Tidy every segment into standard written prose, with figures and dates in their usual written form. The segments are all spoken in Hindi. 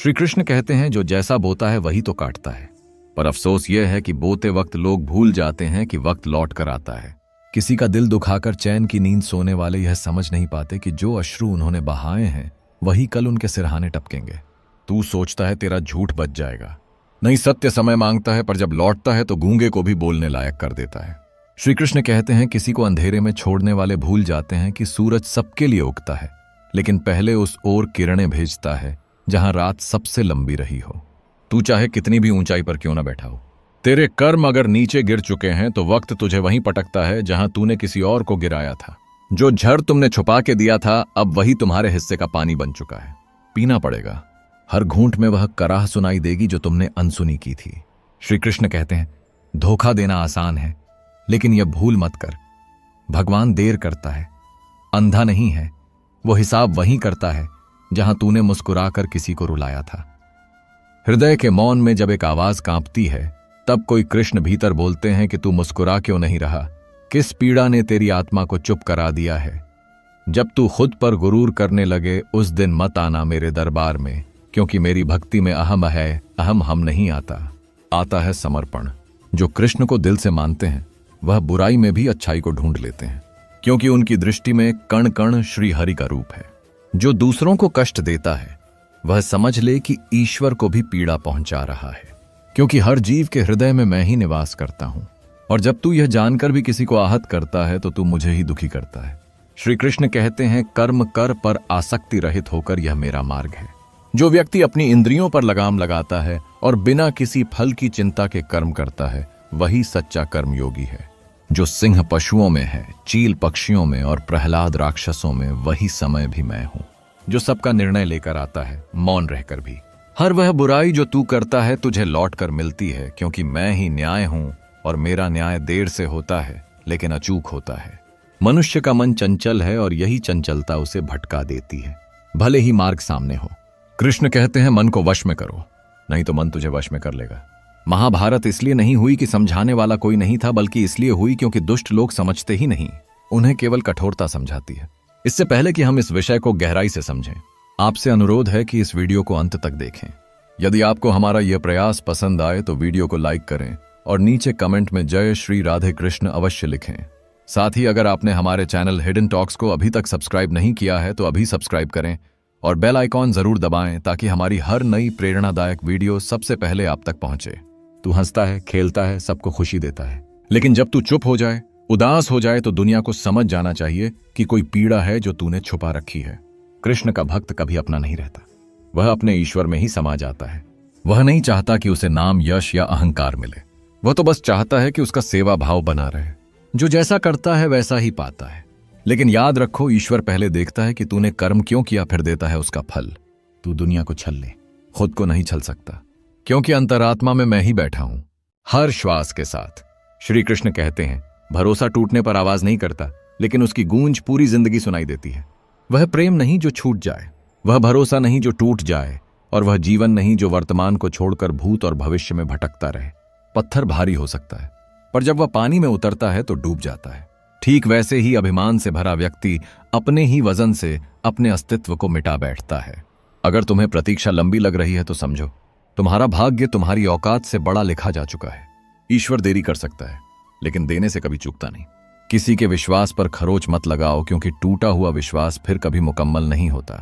श्री कृष्ण कहते हैं जो जैसा बोता है वही तो काटता है। पर अफसोस यह है कि बोते वक्त लोग भूल जाते हैं कि वक्त लौट कर आता है। किसी का दिल दुखाकर चैन की नींद सोने वाले यह समझ नहीं पाते कि जो अश्रु उन्होंने बहाए हैं वही कल उनके सिरहाने टपकेंगे। तू सोचता है तेरा झूठ बच जाएगा, नहीं, सत्य समय मांगता है, पर जब लौटता है तो गूंगे को भी बोलने लायक कर देता है। श्री कृष्ण कहते हैं किसी को अंधेरे में छोड़ने वाले भूल जाते हैं कि सूरज सबके लिए उगता है, लेकिन पहले उस ओर किरणें भेजता है जहां रात सबसे लंबी रही हो। तू चाहे कितनी भी ऊंचाई पर क्यों ना बैठा हो, तेरे कर्म अगर नीचे गिर चुके हैं तो वक्त तुझे वहीं पटकता है जहां तूने किसी और को गिराया था। जो झड़ तुमने छुपा के दिया था अब वही तुम्हारे हिस्से का पानी बन चुका है। पीना पड़ेगा, हर घूंट में वह कराह सुनाई देगी जो तुमने अनसुनी की थी। श्री कृष्ण कहते हैं धोखा देना आसान है, लेकिन यह भूल मत कर, भगवान देर करता है, अंधा नहीं है। वो हिसाब वहीं करता है जहां तूने मुस्कुराकर किसी को रुलाया था। हृदय के मौन में जब एक आवाज कांपती है तब कोई कृष्ण भीतर बोलते हैं कि तू मुस्कुरा क्यों नहीं रहा, किस पीड़ा ने तेरी आत्मा को चुप करा दिया है। जब तू खुद पर गुरूर करने लगे उस दिन मत आना मेरे दरबार में, क्योंकि मेरी भक्ति में अहम है, अहम हम नहीं आता, आता है समर्पण। जो कृष्ण को दिल से मानते हैं वह बुराई में भी अच्छाई को ढूंढ लेते हैं, क्योंकि उनकी दृष्टि में कण कण श्री हरि का रूप है। जो दूसरों को कष्ट देता है वह समझ ले कि ईश्वर को भी पीड़ा पहुंचा रहा है, क्योंकि हर जीव के हृदय में मैं ही निवास करता हूं। और जब तू यह जानकर भी किसी को आहत करता है तो तू मुझे ही दुखी करता है। श्री कृष्ण कहते हैं कर्म कर पर आसक्ति रहित होकर यह मेरा मार्ग है। जो व्यक्ति अपनी इंद्रियों पर लगाम लगाता है और बिना किसी फल की चिंता के कर्म करता है वही सच्चा कर्मयोगी है। जो सिंह पशुओं में है, चील पक्षियों में और प्रहलाद राक्षसों में, वही समय भी मैं हूं, जो सबका निर्णय लेकर आता है मौन रहकर भी। हर वह बुराई जो तू करता है तुझे लौट कर मिलती है, क्योंकि मैं ही न्याय हूं और मेरा न्याय देर से होता है लेकिन अचूक होता है। मनुष्य का मन चंचल है और यही चंचलता उसे भटका देती है, भले ही मार्ग सामने हो। कृष्ण कहते हैं मन को वश में करो, नहीं तो मन तुझे वश में कर लेगा। महाभारत इसलिए नहीं हुई कि समझाने वाला कोई नहीं था, बल्कि इसलिए हुई क्योंकि दुष्ट लोग समझते ही नहीं, उन्हें केवल कठोरता समझाती है। इससे पहले कि हम इस विषय को गहराई से समझें, आपसे अनुरोध है कि इस वीडियो को अंत तक देखें। यदि आपको हमारा यह प्रयास पसंद आए तो वीडियो को लाइक करें और नीचे कमेंट में जय श्री राधे कृष्ण अवश्य लिखें। साथ ही अगर आपने हमारे चैनल हिडन टॉक्स को अभी तक सब्सक्राइब नहीं किया है तो अभी सब्सक्राइब करें और बेल आइकॉन जरूर दबाएं ताकि हमारी हर नई प्रेरणादायक वीडियो सबसे पहले आप तक पहुंचे। तू हंसता है, खेलता है, सबको खुशी देता है, लेकिन जब तू चुप हो जाए, उदास हो जाए तो दुनिया को समझ जाना चाहिए कि कोई पीड़ा है जो तूने छुपा रखी है। कृष्ण का भक्त कभी अपना नहीं रहता, वह अपने ईश्वर में ही समा जाता है। वह नहीं चाहता कि उसे नाम, यश या अहंकार मिले, वह तो बस चाहता है कि उसका सेवा भाव बना रहे। जो जैसा करता है वैसा ही पाता है। लेकिन याद रखो, ईश्वर पहले देखता है कि तूने कर्म क्यों किया, फिर देता है उसका फल। तू दुनिया को छल ले, खुद को नहीं छल सकता, क्योंकि अंतरात्मा में मैं ही बैठा हूं हर श्वास के साथ। श्री कृष्ण कहते हैं भरोसा टूटने पर आवाज नहीं करता, लेकिन उसकी गूंज पूरी जिंदगी सुनाई देती है। वह प्रेम नहीं जो छूट जाए, वह भरोसा नहीं जो टूट जाए, और वह जीवन नहीं जो वर्तमान को छोड़कर भूत और भविष्य में भटकता रहे। पत्थर भारी हो सकता है, पर जब वह पानी में उतरता है तो डूब जाता है। ठीक वैसे ही अभिमान से भरा व्यक्ति अपने ही वजन से अपने अस्तित्व को मिटा बैठता है। अगर तुम्हें प्रतीक्षा लंबी लग रही है तो समझो, तुम्हारा भाग्य तुम्हारी औकात से बड़ा लिखा जा चुका है। ईश्वर देरी कर सकता है, लेकिन देने से कभी चूकता नहीं। किसी के विश्वास पर खरोच मत लगाओ, क्योंकि टूटा हुआ विश्वास फिर कभी मुकम्मल नहीं होता।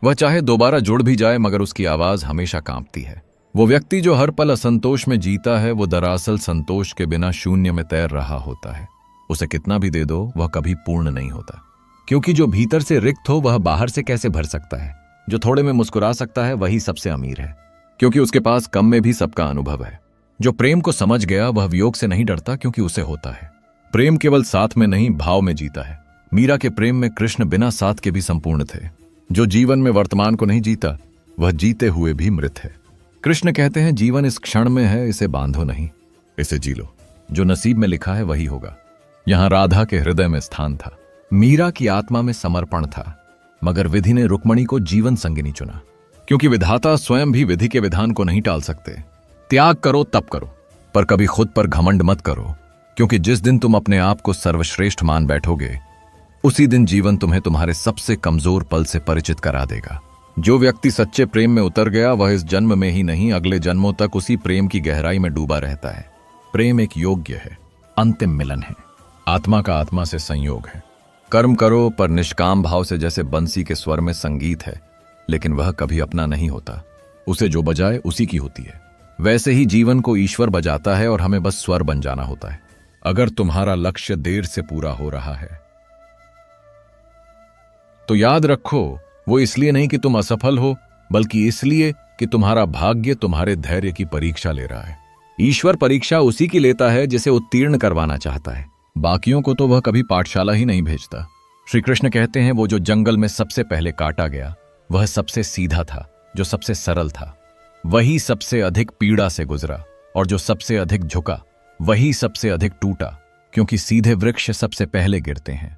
वह चाहे दोबारा जुड़ भी जाए, मगर उसकी आवाज हमेशा कांपती है। वो व्यक्ति जो हर पल असंतोष में जीता है, वो दरअसल संतोष के बिना शून्य में तैर रहा होता है। उसे कितना भी दे दो, वह कभी पूर्ण नहीं होता, क्योंकि जो भीतर से रिक्त हो वह बाहर से कैसे भर सकता है। जो थोड़े में मुस्कुरा सकता है वही सबसे अमीर है, क्योंकि उसके पास कम में भी सबका अनुभव है। जो प्रेम को समझ गया वह वियोग से नहीं डरता, क्योंकि उसे होता है। प्रेम केवल साथ में नहीं, भाव में जीता है। मीरा के प्रेम में कृष्ण बिना साथ के भी संपूर्ण थे। जो जीवन में वर्तमान को नहीं जीता वह जीते हुए भी मृत है। कृष्ण कहते हैं जीवन इस क्षण में है, इसे बांधो नहीं, इसे जी लो। जो नसीब में लिखा है वही होगा। यहां राधा के हृदय में स्थान था, मीरा की आत्मा में समर्पण था, मगर विधि ने रुक्मणी को जीवन संगिनी चुना, क्योंकि विधाता स्वयं भी विधि के विधान को नहीं टाल सकते। त्याग करो तब करो, पर कभी खुद पर घमंड मत करो, क्योंकि जिस दिन तुम अपने आप को सर्वश्रेष्ठ मान बैठोगे उसी दिन जीवन तुम्हें तुम्हारे सबसे कमजोर पल से परिचित करा देगा। जो व्यक्ति सच्चे प्रेम में उतर गया वह इस जन्म में ही नहीं अगले जन्मों तक उसी प्रेम की गहराई में डूबा रहता है। प्रेम एक योग्य है, अंतिम मिलन है, आत्मा का आत्मा से संयोग है। कर्म करो पर निष्काम भाव से, जैसे बंसी के स्वर में संगीत है लेकिन वह कभी अपना नहीं होता, उसे जो बजाए उसी की होती है। वैसे ही जीवन को ईश्वर बजाता है और हमें बस स्वर बन जाना होता है। अगर तुम्हारा लक्ष्य देर से पूरा हो रहा है तो याद रखो वो इसलिए नहीं कि तुम असफल हो, बल्कि इसलिए कि तुम्हारा भाग्य तुम्हारे धैर्य की परीक्षा ले रहा है। ईश्वर परीक्षा उसी की लेता है जिसे उत्तीर्ण करवाना चाहता है, बाकियों को तो वह कभी पाठशाला ही नहीं भेजता। श्री कृष्ण कहते हैं वो जो जंगल में सबसे पहले काटा गया वह सबसे सीधा था, जो सबसे सरल था वही सबसे अधिक पीड़ा से गुजरा, और जो सबसे अधिक झुका वही सबसे अधिक टूटा, क्योंकि सीधे वृक्ष सबसे पहले गिरते हैं।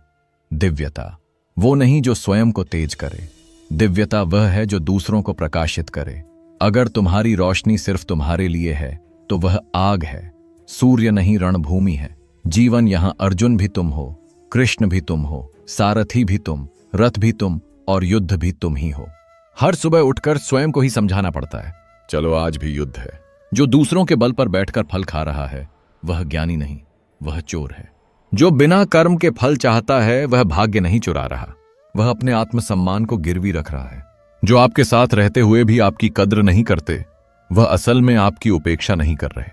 दिव्यता वो नहीं जो स्वयं को तेज करे, दिव्यता वह है जो दूसरों को प्रकाशित करे। अगर तुम्हारी रोशनी सिर्फ तुम्हारे लिए है तो वह आग है, सूर्य नहीं रणभूमि है। जीवन यहां अर्जुन भी तुम हो, कृष्ण भी तुम हो, सारथी भी तुम, रथ भी तुम और युद्ध भी तुम ही हो। हर सुबह उठकर स्वयं को ही समझाना पड़ता है, चलो आज भी युद्ध है। जो दूसरों के बल पर बैठकर फल खा रहा है वह ज्ञानी नहीं, वह चोर है। जो बिना कर्म के फल चाहता है वह भाग्य नहीं चुरा रहा, वह अपने आत्मसम्मान को गिरवी रख रहा है। जो आपके साथ रहते हुए भी आपकी कद्र नहीं करते वह असल में आपकी उपेक्षा नहीं कर रहे,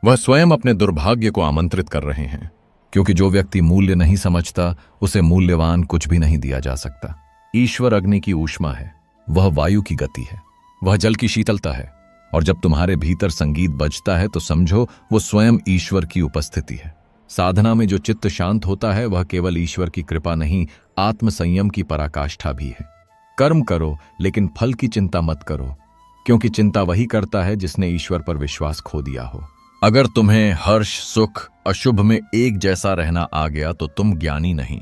वह स्वयं अपने दुर्भाग्य को आमंत्रित कर रहे हैं। क्योंकि जो व्यक्ति मूल्य नहीं समझता उसे मूल्यवान कुछ भी नहीं दिया जा सकता। ईश्वर अग्नि की ऊष्मा है, वह वायु की गति है, वह जल की शीतलता है, और जब तुम्हारे भीतर संगीत बजता है तो समझो वो स्वयं ईश्वर की उपस्थिति है। साधना में जो चित्त शांत होता है वह केवल ईश्वर की कृपा नहीं, आत्म संयम की पराकाष्ठा भी है। कर्म करो लेकिन फल की चिंता मत करो, क्योंकि चिंता वही करता है जिसने ईश्वर पर विश्वास खो दिया हो। अगर तुम्हें हर्ष, सुख, अशुभ में एक जैसा रहना आ गया तो तुम ज्ञानी नहीं,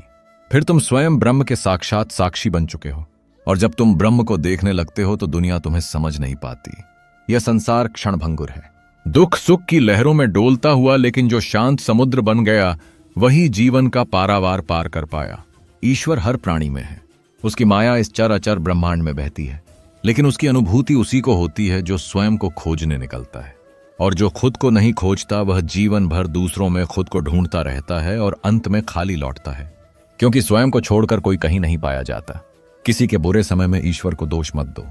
फिर तुम स्वयं ब्रह्म के साक्षात साक्षी बन चुके हो। और जब तुम ब्रह्म को देखने लगते हो तो दुनिया तुम्हें समझ नहीं पाती। यह संसार क्षणभंगुर है, दुख सुख की लहरों में डोलता हुआ, लेकिन जो शांत समुद्र बन गया वही जीवन का पारावार पार कर पाया। ईश्वर हर प्राणी में है, उसकी माया इस चर अचर ब्रह्मांड में बहती है, लेकिन उसकी अनुभूति उसी को होती है जो स्वयं को खोजने निकलता है। और जो खुद को नहीं खोजता वह जीवन भर दूसरों में खुद को ढूंढता रहता है और अंत में खाली लौटता है, क्योंकि स्वयं को छोड़कर कोई कहीं नहीं पाया जाता। किसी के बुरे समय में ईश्वर को दोष मत दो,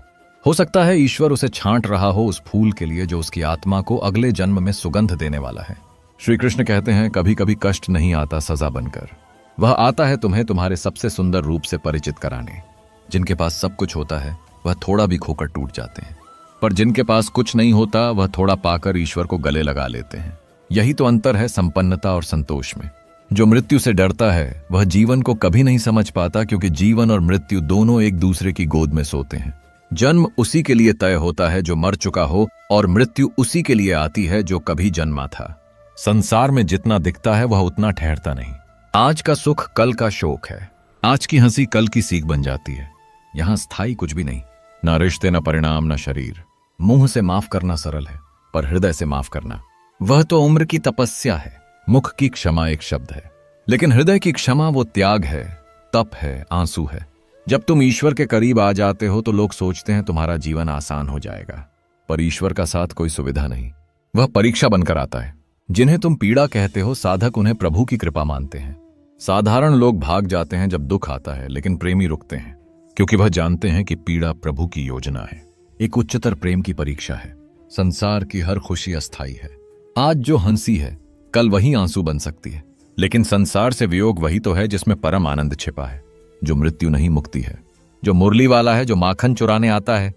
हो सकता है ईश्वर उसे छांट रहा हो उस फूल के लिए जो उसकी आत्मा को अगले जन्म में सुगंध देने वाला है। श्री कृष्ण कहते हैं कभी कभी कष्ट नहीं आता सजा बनकर, वह आता है तुम्हें तुम्हारे सबसे सुंदर रूप से परिचित कराने। जिनके पास सब कुछ होता है वह थोड़ा भी खोकर टूट जाते हैं, पर जिनके पास कुछ नहीं होता वह थोड़ा पाकर ईश्वर को गले लगा लेते हैं। यही तो अंतर है संपन्नता और संतोष में। जो मृत्यु से डरता है वह जीवन को कभी नहीं समझ पाता, क्योंकि जीवन और मृत्यु दोनों एक दूसरे की गोद में सोते हैं। जन्म उसी के लिए तय होता है जो मर चुका हो, और मृत्यु उसी के लिए आती है जो कभी जन्मा था। संसार में जितना दिखता है वह उतना ठहरता नहीं। आज का सुख कल का शोक है, आज की हंसी कल की सीख बन जाती है। यहां स्थायी कुछ भी नहीं, ना रिश्ते, ना परिणाम, ना शरीर। मुंह से माफ करना सरल है, पर हृदय से माफ करना वह तो उम्र की तपस्या है। मुख की क्षमा एक शब्द है, लेकिन हृदय की क्षमा वो त्याग है, तप है, आंसू है। जब तुम ईश्वर के करीब आ जाते हो तो लोग सोचते हैं तुम्हारा जीवन आसान हो जाएगा, पर ईश्वर का साथ कोई सुविधा नहीं, वह परीक्षा बनकर आता है। जिन्हें तुम पीड़ा कहते हो साधक उन्हें प्रभु की कृपा मानते हैं। साधारण लोग भाग जाते हैं जब दुख आता है, लेकिन प्रेमी रुकते हैं, क्योंकि वह जानते हैं कि पीड़ा प्रभु की योजना है, एक उच्चतर प्रेम की परीक्षा है। संसार की हर खुशी अस्थायी है, आज जो हंसी है कल वही आंसू बन सकती है, लेकिन संसार से वियोग वही तो है जिसमें परम आनंद छिपा है, जो मृत्यु नहीं मुक्ति है। जो मुरली वाला है, जो माखन चुराने आता है,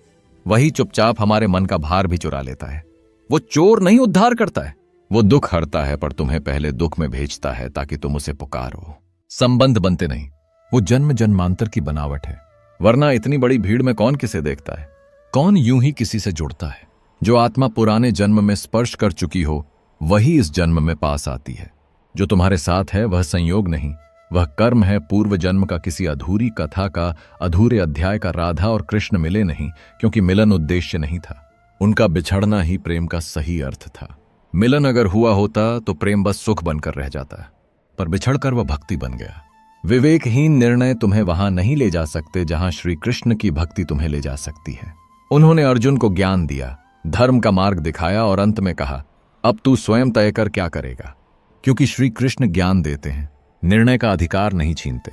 वही चुपचाप हमारे मन का भार भी चुरा लेता है। वो चोर नहीं उद्धार करता है, वो दुख हरता है, पर तुम्हें पहले दुख में भेजता है ताकि तुम उसे पुकारो। संबंध बनते नहीं, वो जन्म जन्मांतर की बनावट है, वरना इतनी बड़ी भीड़ में कौन किसे देखता है, कौन यूं ही किसी से जुड़ता है। जो आत्मा पुराने जन्म में स्पर्श कर चुकी हो वही इस जन्म में पास आती है। जो तुम्हारे साथ है वह संयोग नहीं, वह कर्म है, पूर्व जन्म का किसी अधूरी कथा का, अधूरे अध्याय का। राधा और कृष्ण मिले नहीं क्योंकि मिलन उद्देश्य नहीं था, उनका बिछड़ना ही प्रेम का सही अर्थ था। मिलन अगर हुआ होता तो प्रेम बस सुख बनकर रह जाता, पर बिछड़कर वह भक्ति बन गया। विवेकहीन निर्णय तुम्हें वहां नहीं ले जा सकते जहां श्री कृष्ण की भक्ति तुम्हें ले जा सकती है। उन्होंने अर्जुन को ज्ञान दिया, धर्म का मार्ग दिखाया और अंत में कहा, अब तू स्वयं तय कर क्या करेगा। क्योंकि श्री कृष्ण ज्ञान देते हैं, निर्णय का अधिकार नहीं छीनते।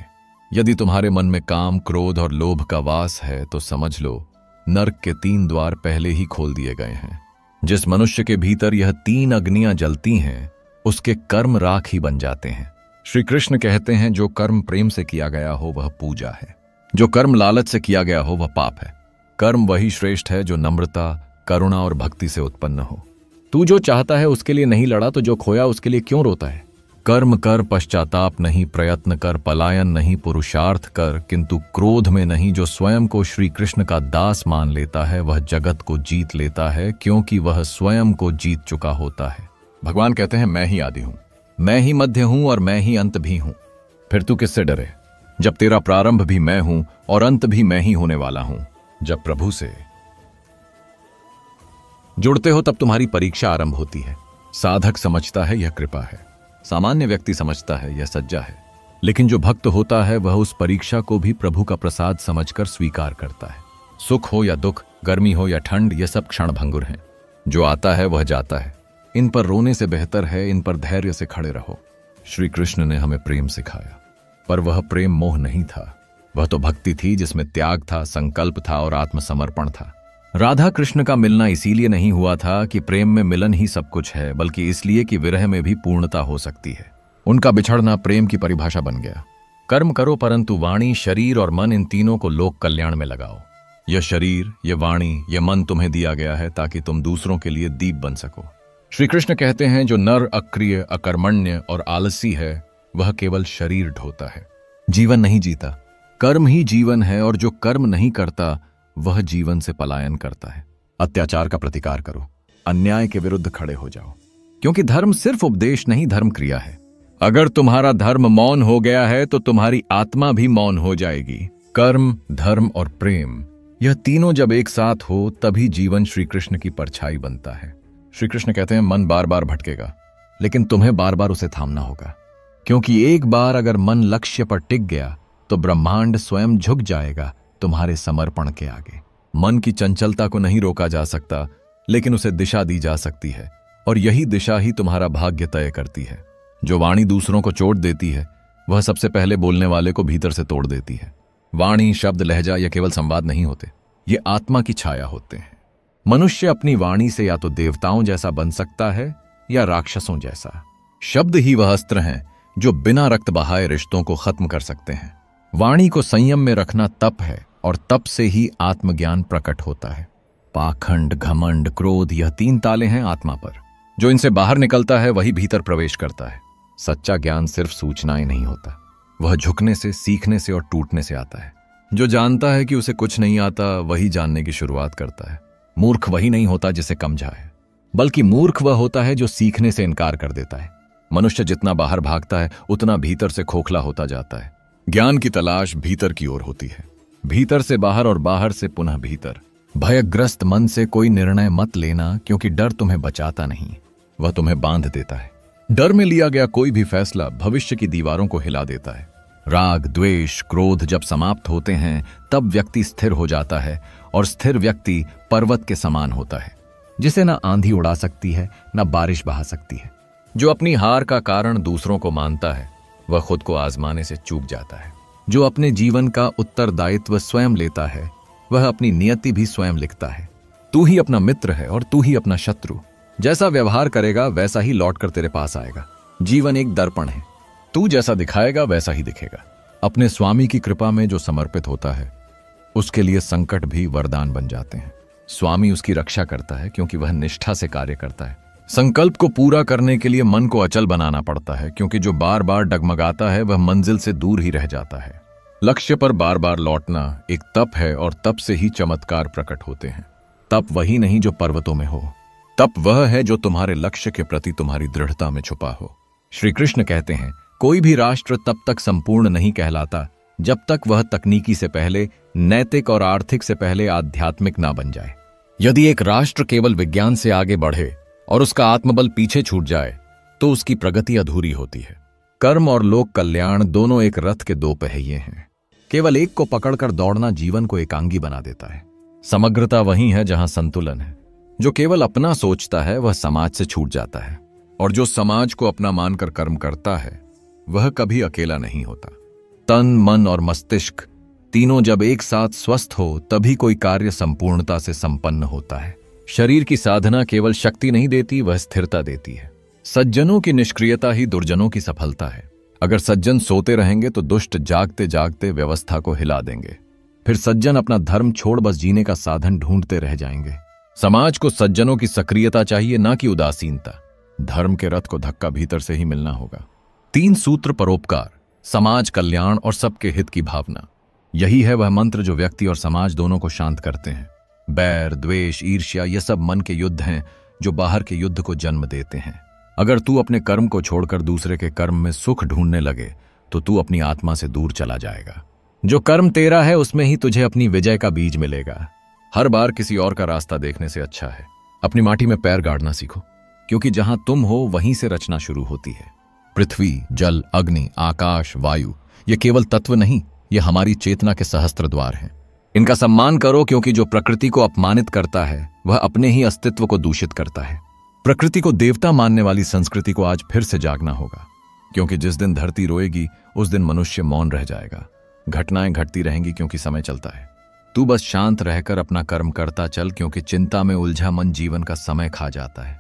यदि तुम्हारे मन में काम, क्रोध और लोभ का वास है तो समझ लो नरक के 3 द्वार पहले ही खोल दिए गए हैं। जिस मनुष्य के भीतर यह 3 अग्नियां जलती हैं उसके कर्म राख ही बन जाते हैं। श्री कृष्ण कहते हैं, जो कर्म प्रेम से किया गया हो वह पूजा है, जो कर्म लालच से किया गया हो वह पाप है। कर्म वही श्रेष्ठ है जो नम्रता, करुणा और भक्ति से उत्पन्न हो। तू जो चाहता है उसके लिए नहीं लड़ा तो जो खोया उसके लिए क्यों रोता है। कर्म कर पश्चाताप नहीं, प्रयत्न कर पलायन नहीं, पुरुषार्थ कर किंतु क्रोध में नहीं। जो स्वयं को श्री कृष्ण का दास मान लेता है वह जगत को जीत लेता है, क्योंकि वह स्वयं को जीत चुका होता है। भगवान कहते हैं, मैं ही आदि हूं, मैं ही मध्य हूं और मैं ही अंत भी हूं। फिर तू किससे डरे, जब तेरा प्रारंभ भी मैं हूं और अंत भी मैं ही होने वाला हूं। जब प्रभु से जुड़ते हो तब तुम्हारी परीक्षा आरंभ होती है। साधक समझता है यह कृपा है, सामान्य व्यक्ति समझता है यह सज्जा है, लेकिन जो भक्त होता है वह उस परीक्षा को भी प्रभु का प्रसाद समझकर स्वीकार करता है। सुख हो या दुख, गर्मी हो या ठंड, यह सब क्षण भंगुर हैं। जो आता है वह जाता है, इन पर रोने से बेहतर है इन पर धैर्य से खड़े रहो। श्री कृष्ण ने हमें प्रेम सिखाया, पर वह प्रेम मोह नहीं था, वह तो भक्ति थी जिसमें त्याग था, संकल्प था और आत्मसमर्पण था। राधा कृष्ण का मिलना इसीलिए नहीं हुआ था कि प्रेम में मिलन ही सब कुछ है, बल्कि इसलिए कि विरह में भी पूर्णता हो सकती है। उनका बिछड़ना प्रेम की परिभाषा बन गया। कर्म करो परंतु वाणी, शरीर और मन, इन तीनों को लोक कल्याण में लगाओ। यह शरीर, यह वाणी, यह मन तुम्हें दिया गया है ताकि तुम दूसरों के लिए दीप बन सको। श्री कृष्ण कहते हैं, जो नर अक्रिय, अकर्मण्य और आलसी है वह केवल शरीर ढोता है, जीवन नहीं जीता। कर्म ही जीवन है और जो कर्म नहीं करता वह जीवन से पलायन करता है। अत्याचार का प्रतिकार करो, अन्याय के विरुद्ध खड़े हो जाओ, क्योंकि धर्म सिर्फ उपदेश नहीं, धर्म क्रिया है। अगर तुम्हारा धर्म मौन हो गया है तो तुम्हारी आत्मा भी मौन हो जाएगी। कर्म, धर्म और प्रेम, यह तीनों जब एक साथ हो तभी जीवन श्री कृष्ण की परछाई बनता है। श्री कृष्ण कहते हैं, मन बार बार भटकेगा, लेकिन तुम्हें बार बार उसे थामना होगा, क्योंकि एक बार अगर मन लक्ष्य पर टिक गया तो ब्रह्मांड स्वयं झुक जाएगा तुम्हारे समर्पण के आगे। मन की चंचलता को नहीं रोका जा सकता, लेकिन उसे दिशा दी जा सकती है, और यही दिशा ही तुम्हारा भाग्य तय करती है। जो वाणी दूसरों को चोट देती है वह सबसे पहले बोलने वाले को भीतर से तोड़ देती है। वाणी, शब्द, लहजा यह केवल संवाद नहीं होते, ये आत्मा की छाया होते हैं। मनुष्य अपनी वाणी से या तो देवताओं जैसा बन सकता है या राक्षसों जैसा। शब्द ही वह अस्त्र हैं जो बिना रक्त बहाए रिश्तों को खत्म कर सकते हैं। वाणी को संयम में रखना तप है, और तप से ही आत्मज्ञान प्रकट होता है। पाखंड, घमंड, क्रोध, यह 3 ताले हैं आत्मा पर। जो इनसे बाहर निकलता है वही भीतर प्रवेश करता है। सच्चा ज्ञान सिर्फ सूचनाएं नहीं होता, वह झुकने से, सीखने से और टूटने से आता है। जो जानता है कि उसे कुछ नहीं आता वही जानने की शुरुआत करता है। मूर्ख वही नहीं होता जिसे समझा है, बल्कि मूर्ख वह होता है जो सीखने से इनकार कर देता है। मनुष्य जितना बाहर भागता है उतना भीतर से खोखला होता जाता है। ज्ञान की तलाश भीतर की ओर होती है, भीतर से बाहर और बाहर से पुनः भीतर। भयग्रस्त मन से कोई निर्णय मत लेना, क्योंकि डर तुम्हें बचाता नहीं, वह तुम्हें बांध देता है। डर में लिया गया कोई भी फैसला भविष्य की दीवारों को हिला देता है। राग, द्वेष, क्रोध जब समाप्त होते हैं तब व्यक्ति स्थिर हो जाता है, और स्थिर व्यक्ति पर्वत के समान होता है, जिसे न आंधी उड़ा सकती है न बारिश बहा सकती है। जो अपनी हार का कारण दूसरों को मानता है वह खुद को आजमाने से चूक जाता है। जो अपने जीवन का उत्तरदायित्व स्वयं लेता है वह अपनी नियति भी स्वयं लिखता है। तू ही अपना मित्र है और तू ही अपना शत्रु। जैसा व्यवहार करेगा वैसा ही लौटकर तेरे पास आएगा। जीवन एक दर्पण है, तू जैसा दिखाएगा वैसा ही दिखेगा। अपने स्वामी की कृपा में जो समर्पित होता है उसके लिए संकट भी वरदान बन जाते हैं। स्वामी उसकी रक्षा करता है क्योंकि वह निष्ठा से कार्य करता है। संकल्प को पूरा करने के लिए मन को अचल बनाना पड़ता है, क्योंकि जो बार बार डगमगाता है वह मंजिल से दूर ही रह जाता है। लक्ष्य पर बार बार लौटना एक तप है, और तप से ही चमत्कार प्रकट होते हैं। तप वही नहीं जो पर्वतों में हो, तप वह है जो तुम्हारे लक्ष्य के प्रति तुम्हारी दृढ़ता में छुपा हो। श्री कृष्ण कहते हैं, कोई भी राष्ट्र तब तक संपूर्ण नहीं कहलाता जब तक वह तकनीकी से पहले, नैतिक और आर्थिक से पहले आध्यात्मिक ना बन जाए। यदि एक राष्ट्र केवल विज्ञान से आगे बढ़े और उसका आत्मबल पीछे छूट जाए तो उसकी प्रगति अधूरी होती है। कर्म और लोक कल्याण दोनों एक रथ के दो पहिए हैं। केवल एक को पकड़कर दौड़ना जीवन को एकांगी बना देता है। समग्रता वही है जहां संतुलन है। जो केवल अपना सोचता है वह समाज से छूट जाता है, और जो समाज को अपना मानकर कर्म करता है वह कभी अकेला नहीं होता। तन, मन और मस्तिष्क तीनों जब एक साथ स्वस्थ हो तभी कोई कार्य संपूर्णता से संपन्न होता है। शरीर की साधना केवल शक्ति नहीं देती, वह स्थिरता देती है। सज्जनों की निष्क्रियता ही दुर्जनों की सफलता है। अगर सज्जन सोते रहेंगे तो दुष्ट जागते जागते व्यवस्था को हिला देंगे। फिर सज्जन अपना धर्म छोड़ बस जीने का साधन ढूंढते रह जाएंगे। समाज को सज्जनों की सक्रियता चाहिए, ना कि उदासीनता। धर्म के रथ को धक्का भीतर से ही मिलना होगा। 3 सूत्र परोपकार, समाज कल्याण और सबके हित की भावना, यही है वह मंत्र जो व्यक्ति और समाज दोनों को शांत करते हैं। बैर, द्वेष, ईर्ष्या ये सब मन के युद्ध हैं जो बाहर के युद्ध को जन्म देते हैं। अगर तू अपने कर्म को छोड़कर दूसरे के कर्म में सुख ढूंढने लगे तो तू अपनी आत्मा से दूर चला जाएगा। जो कर्म तेरा है उसमें ही तुझे अपनी विजय का बीज मिलेगा। हर बार किसी और का रास्ता देखने से अच्छा है अपनी माटी में पैर गाड़ना सीखो, क्योंकि जहां तुम हो वहीं से रचना शुरू होती है। पृथ्वी, जल, अग्नि, आकाश, वायु ये केवल तत्व नहीं, ये हमारी चेतना के सहस्त्र द्वार हैं। इनका सम्मान करो, क्योंकि जो प्रकृति को अपमानित करता है वह अपने ही अस्तित्व को दूषित करता है। प्रकृति को देवता मानने वाली संस्कृति को आज फिर से जागना होगा, क्योंकि जिस दिन धरती रोएगी उस दिन मनुष्य मौन रह जाएगा। घटनाएं घटती रहेंगी क्योंकि समय चलता है। तू बस शांत रहकर अपना कर्म करता चल, क्योंकि चिंता में उलझा मन जीवन का समय खा जाता है।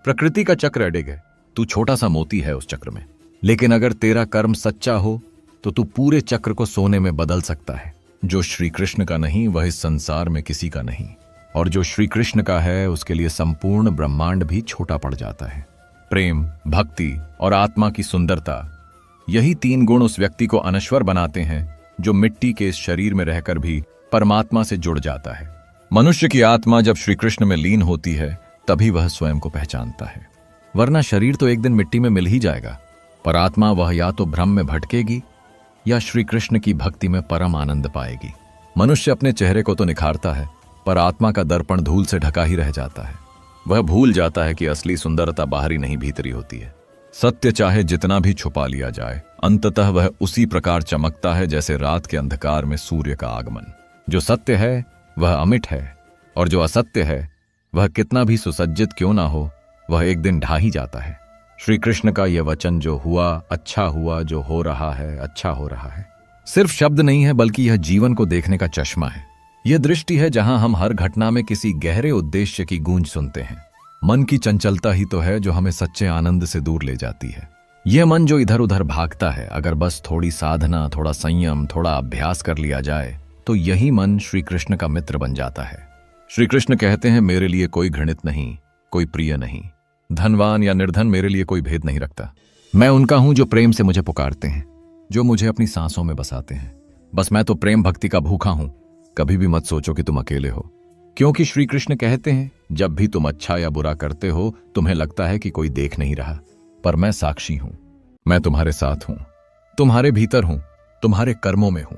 प्रकृति का चक्र अडिग है, तू छोटा सा मोती है उस चक्र में। लेकिन अगर तेरा कर्म सच्चा हो तो तू पूरे चक्र को सोने में बदल सकता है। जो श्री कृष्ण का नहीं वह इस संसार में किसी का नहीं, और जो श्री कृष्ण का है उसके लिए संपूर्ण ब्रह्मांड भी छोटा पड़ जाता है। प्रेम, भक्ति और आत्मा की सुंदरता, यही 3 गुण उस व्यक्ति को अनश्वर बनाते हैं जो मिट्टी के इस शरीर में रहकर भी परमात्मा से जुड़ जाता है। मनुष्य की आत्मा जब श्री कृष्ण में लीन होती है तभी वह स्वयं को पहचानता है, वरना शरीर तो एक दिन मिट्टी में मिल ही जाएगा, पर आत्मा वह या तो भ्रम में भटकेगी या श्री कृष्ण की भक्ति में परम आनंद पाएगी। मनुष्य अपने चेहरे को तो निखारता है, पर आत्मा का दर्पण धूल से ढका ही रह जाता है। वह भूल जाता है कि असली सुंदरता बाहरी नहीं भीतरी होती है। सत्य चाहे जितना भी छुपा लिया जाए, अंततः वह उसी प्रकार चमकता है जैसे रात के अंधकार में सूर्य का आगमन। जो सत्य है वह अमिट है, और जो असत्य है वह कितना भी सुसज्जित क्यों ना हो, वह एक दिन ढा ही जाता है। श्री कृष्ण का यह वचन, जो हुआ अच्छा हुआ, जो हो रहा है अच्छा हो रहा है, सिर्फ शब्द नहीं है बल्कि यह जीवन को देखने का चश्मा है। यह दृष्टि है जहां हम हर घटना में किसी गहरे उद्देश्य की गूंज सुनते हैं। मन की चंचलता ही तो है जो हमें सच्चे आनंद से दूर ले जाती है। यह मन जो इधर उधर भागता है, अगर बस थोड़ी साधना, थोड़ा संयम, थोड़ा अभ्यास कर लिया जाए तो यही मन श्री कृष्ण का मित्र बन जाता है। श्री कृष्ण कहते हैं, मेरे लिए कोई घृणित नहीं, कोई प्रिय नहीं, धनवान या निर्धन मेरे लिए कोई भेद नहीं रखता। मैं उनका हूं जो प्रेम से मुझे पुकारते हैं, जो मुझे अपनी सांसों में बसाते हैं। बस मैं तो प्रेम भक्ति का भूखा हूं। कभी भी मत सोचो कि तुम अकेले हो, क्योंकि श्री कृष्ण कहते हैं, जब भी तुम अच्छा या बुरा करते हो तुम्हें लगता है कि कोई देख नहीं रहा, पर मैं साक्षी हूं। मैं तुम्हारे साथ हूं, तुम्हारे भीतर हूं, तुम्हारे कर्मों में हूं।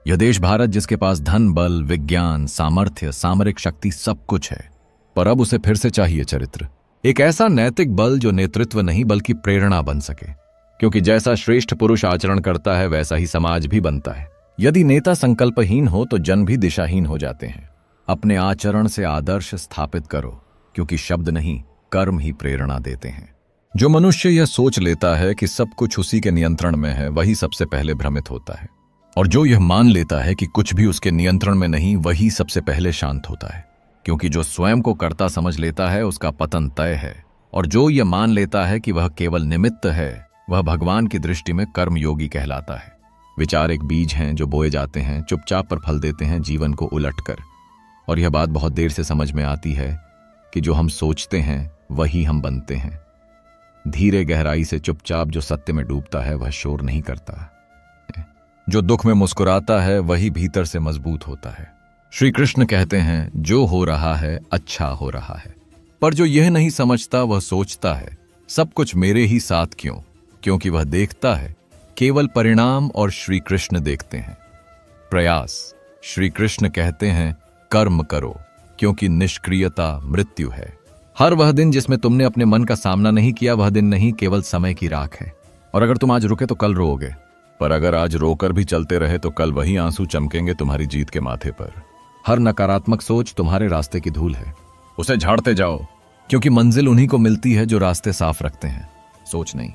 यह देश भारत जिसके पास धन, बल, विज्ञान, सामर्थ्य, सामरिक शक्ति सब कुछ है, पर अब उसे फिर से चाहिए चरित्र। एक ऐसा नैतिक बल जो नेतृत्व नहीं बल्कि प्रेरणा बन सके, क्योंकि जैसा श्रेष्ठ पुरुष आचरण करता है वैसा ही समाज भी बनता है। यदि नेता संकल्पहीन हो तो जन भी दिशाहीन हो जाते हैं। अपने आचरण से आदर्श स्थापित करो, क्योंकि शब्द नहीं कर्म ही प्रेरणा देते हैं। जो मनुष्य यह सोच लेता है कि सब कुछ उसी के नियंत्रण में है, वही सबसे पहले भ्रमित होता है, और जो यह मान लेता है कि कुछ भी उसके नियंत्रण में नहीं, वही सबसे पहले शांत होता है। क्योंकि जो स्वयं को कर्ता समझ लेता है उसका पतन तय है, और जो यह मान लेता है कि वह केवल निमित्त है, वह भगवान की दृष्टि में कर्मयोगी कहलाता है। विचार एक बीज हैं जो बोए जाते हैं, चुपचाप पर फल देते हैं जीवन को उलटकर। और यह बात बहुत देर से समझ में आती है कि जो हम सोचते हैं वही हम बनते हैं। धीरे गहराई से चुपचाप जो सत्य में डूबता है वह शोर नहीं करता। जो दुख में मुस्कुराता है वही भीतर से मजबूत होता है। श्री कृष्ण कहते हैं, जो हो रहा है अच्छा हो रहा है, पर जो यह नहीं समझता वह सोचता है सब कुछ मेरे ही साथ क्यों, क्योंकि वह देखता है केवल परिणाम और श्री कृष्ण देखते हैं प्रयास। श्री कृष्ण कहते हैं, कर्म करो, क्योंकि निष्क्रियता मृत्यु है। हर वह दिन जिसमें तुमने अपने मन का सामना नहीं किया, वह दिन नहीं, केवल समय की राख है। और अगर तुम आज रुके तो कल रोओगे, पर अगर आज रोकर भी चलते रहे तो कल वही आंसू चमकेंगे तुम्हारी जीत के माथे पर। हर नकारात्मक सोच तुम्हारे रास्ते की धूल है, उसे झाड़ते जाओ, क्योंकि मंजिल उन्हीं को मिलती है जो रास्ते साफ रखते हैं। सोच नहीं,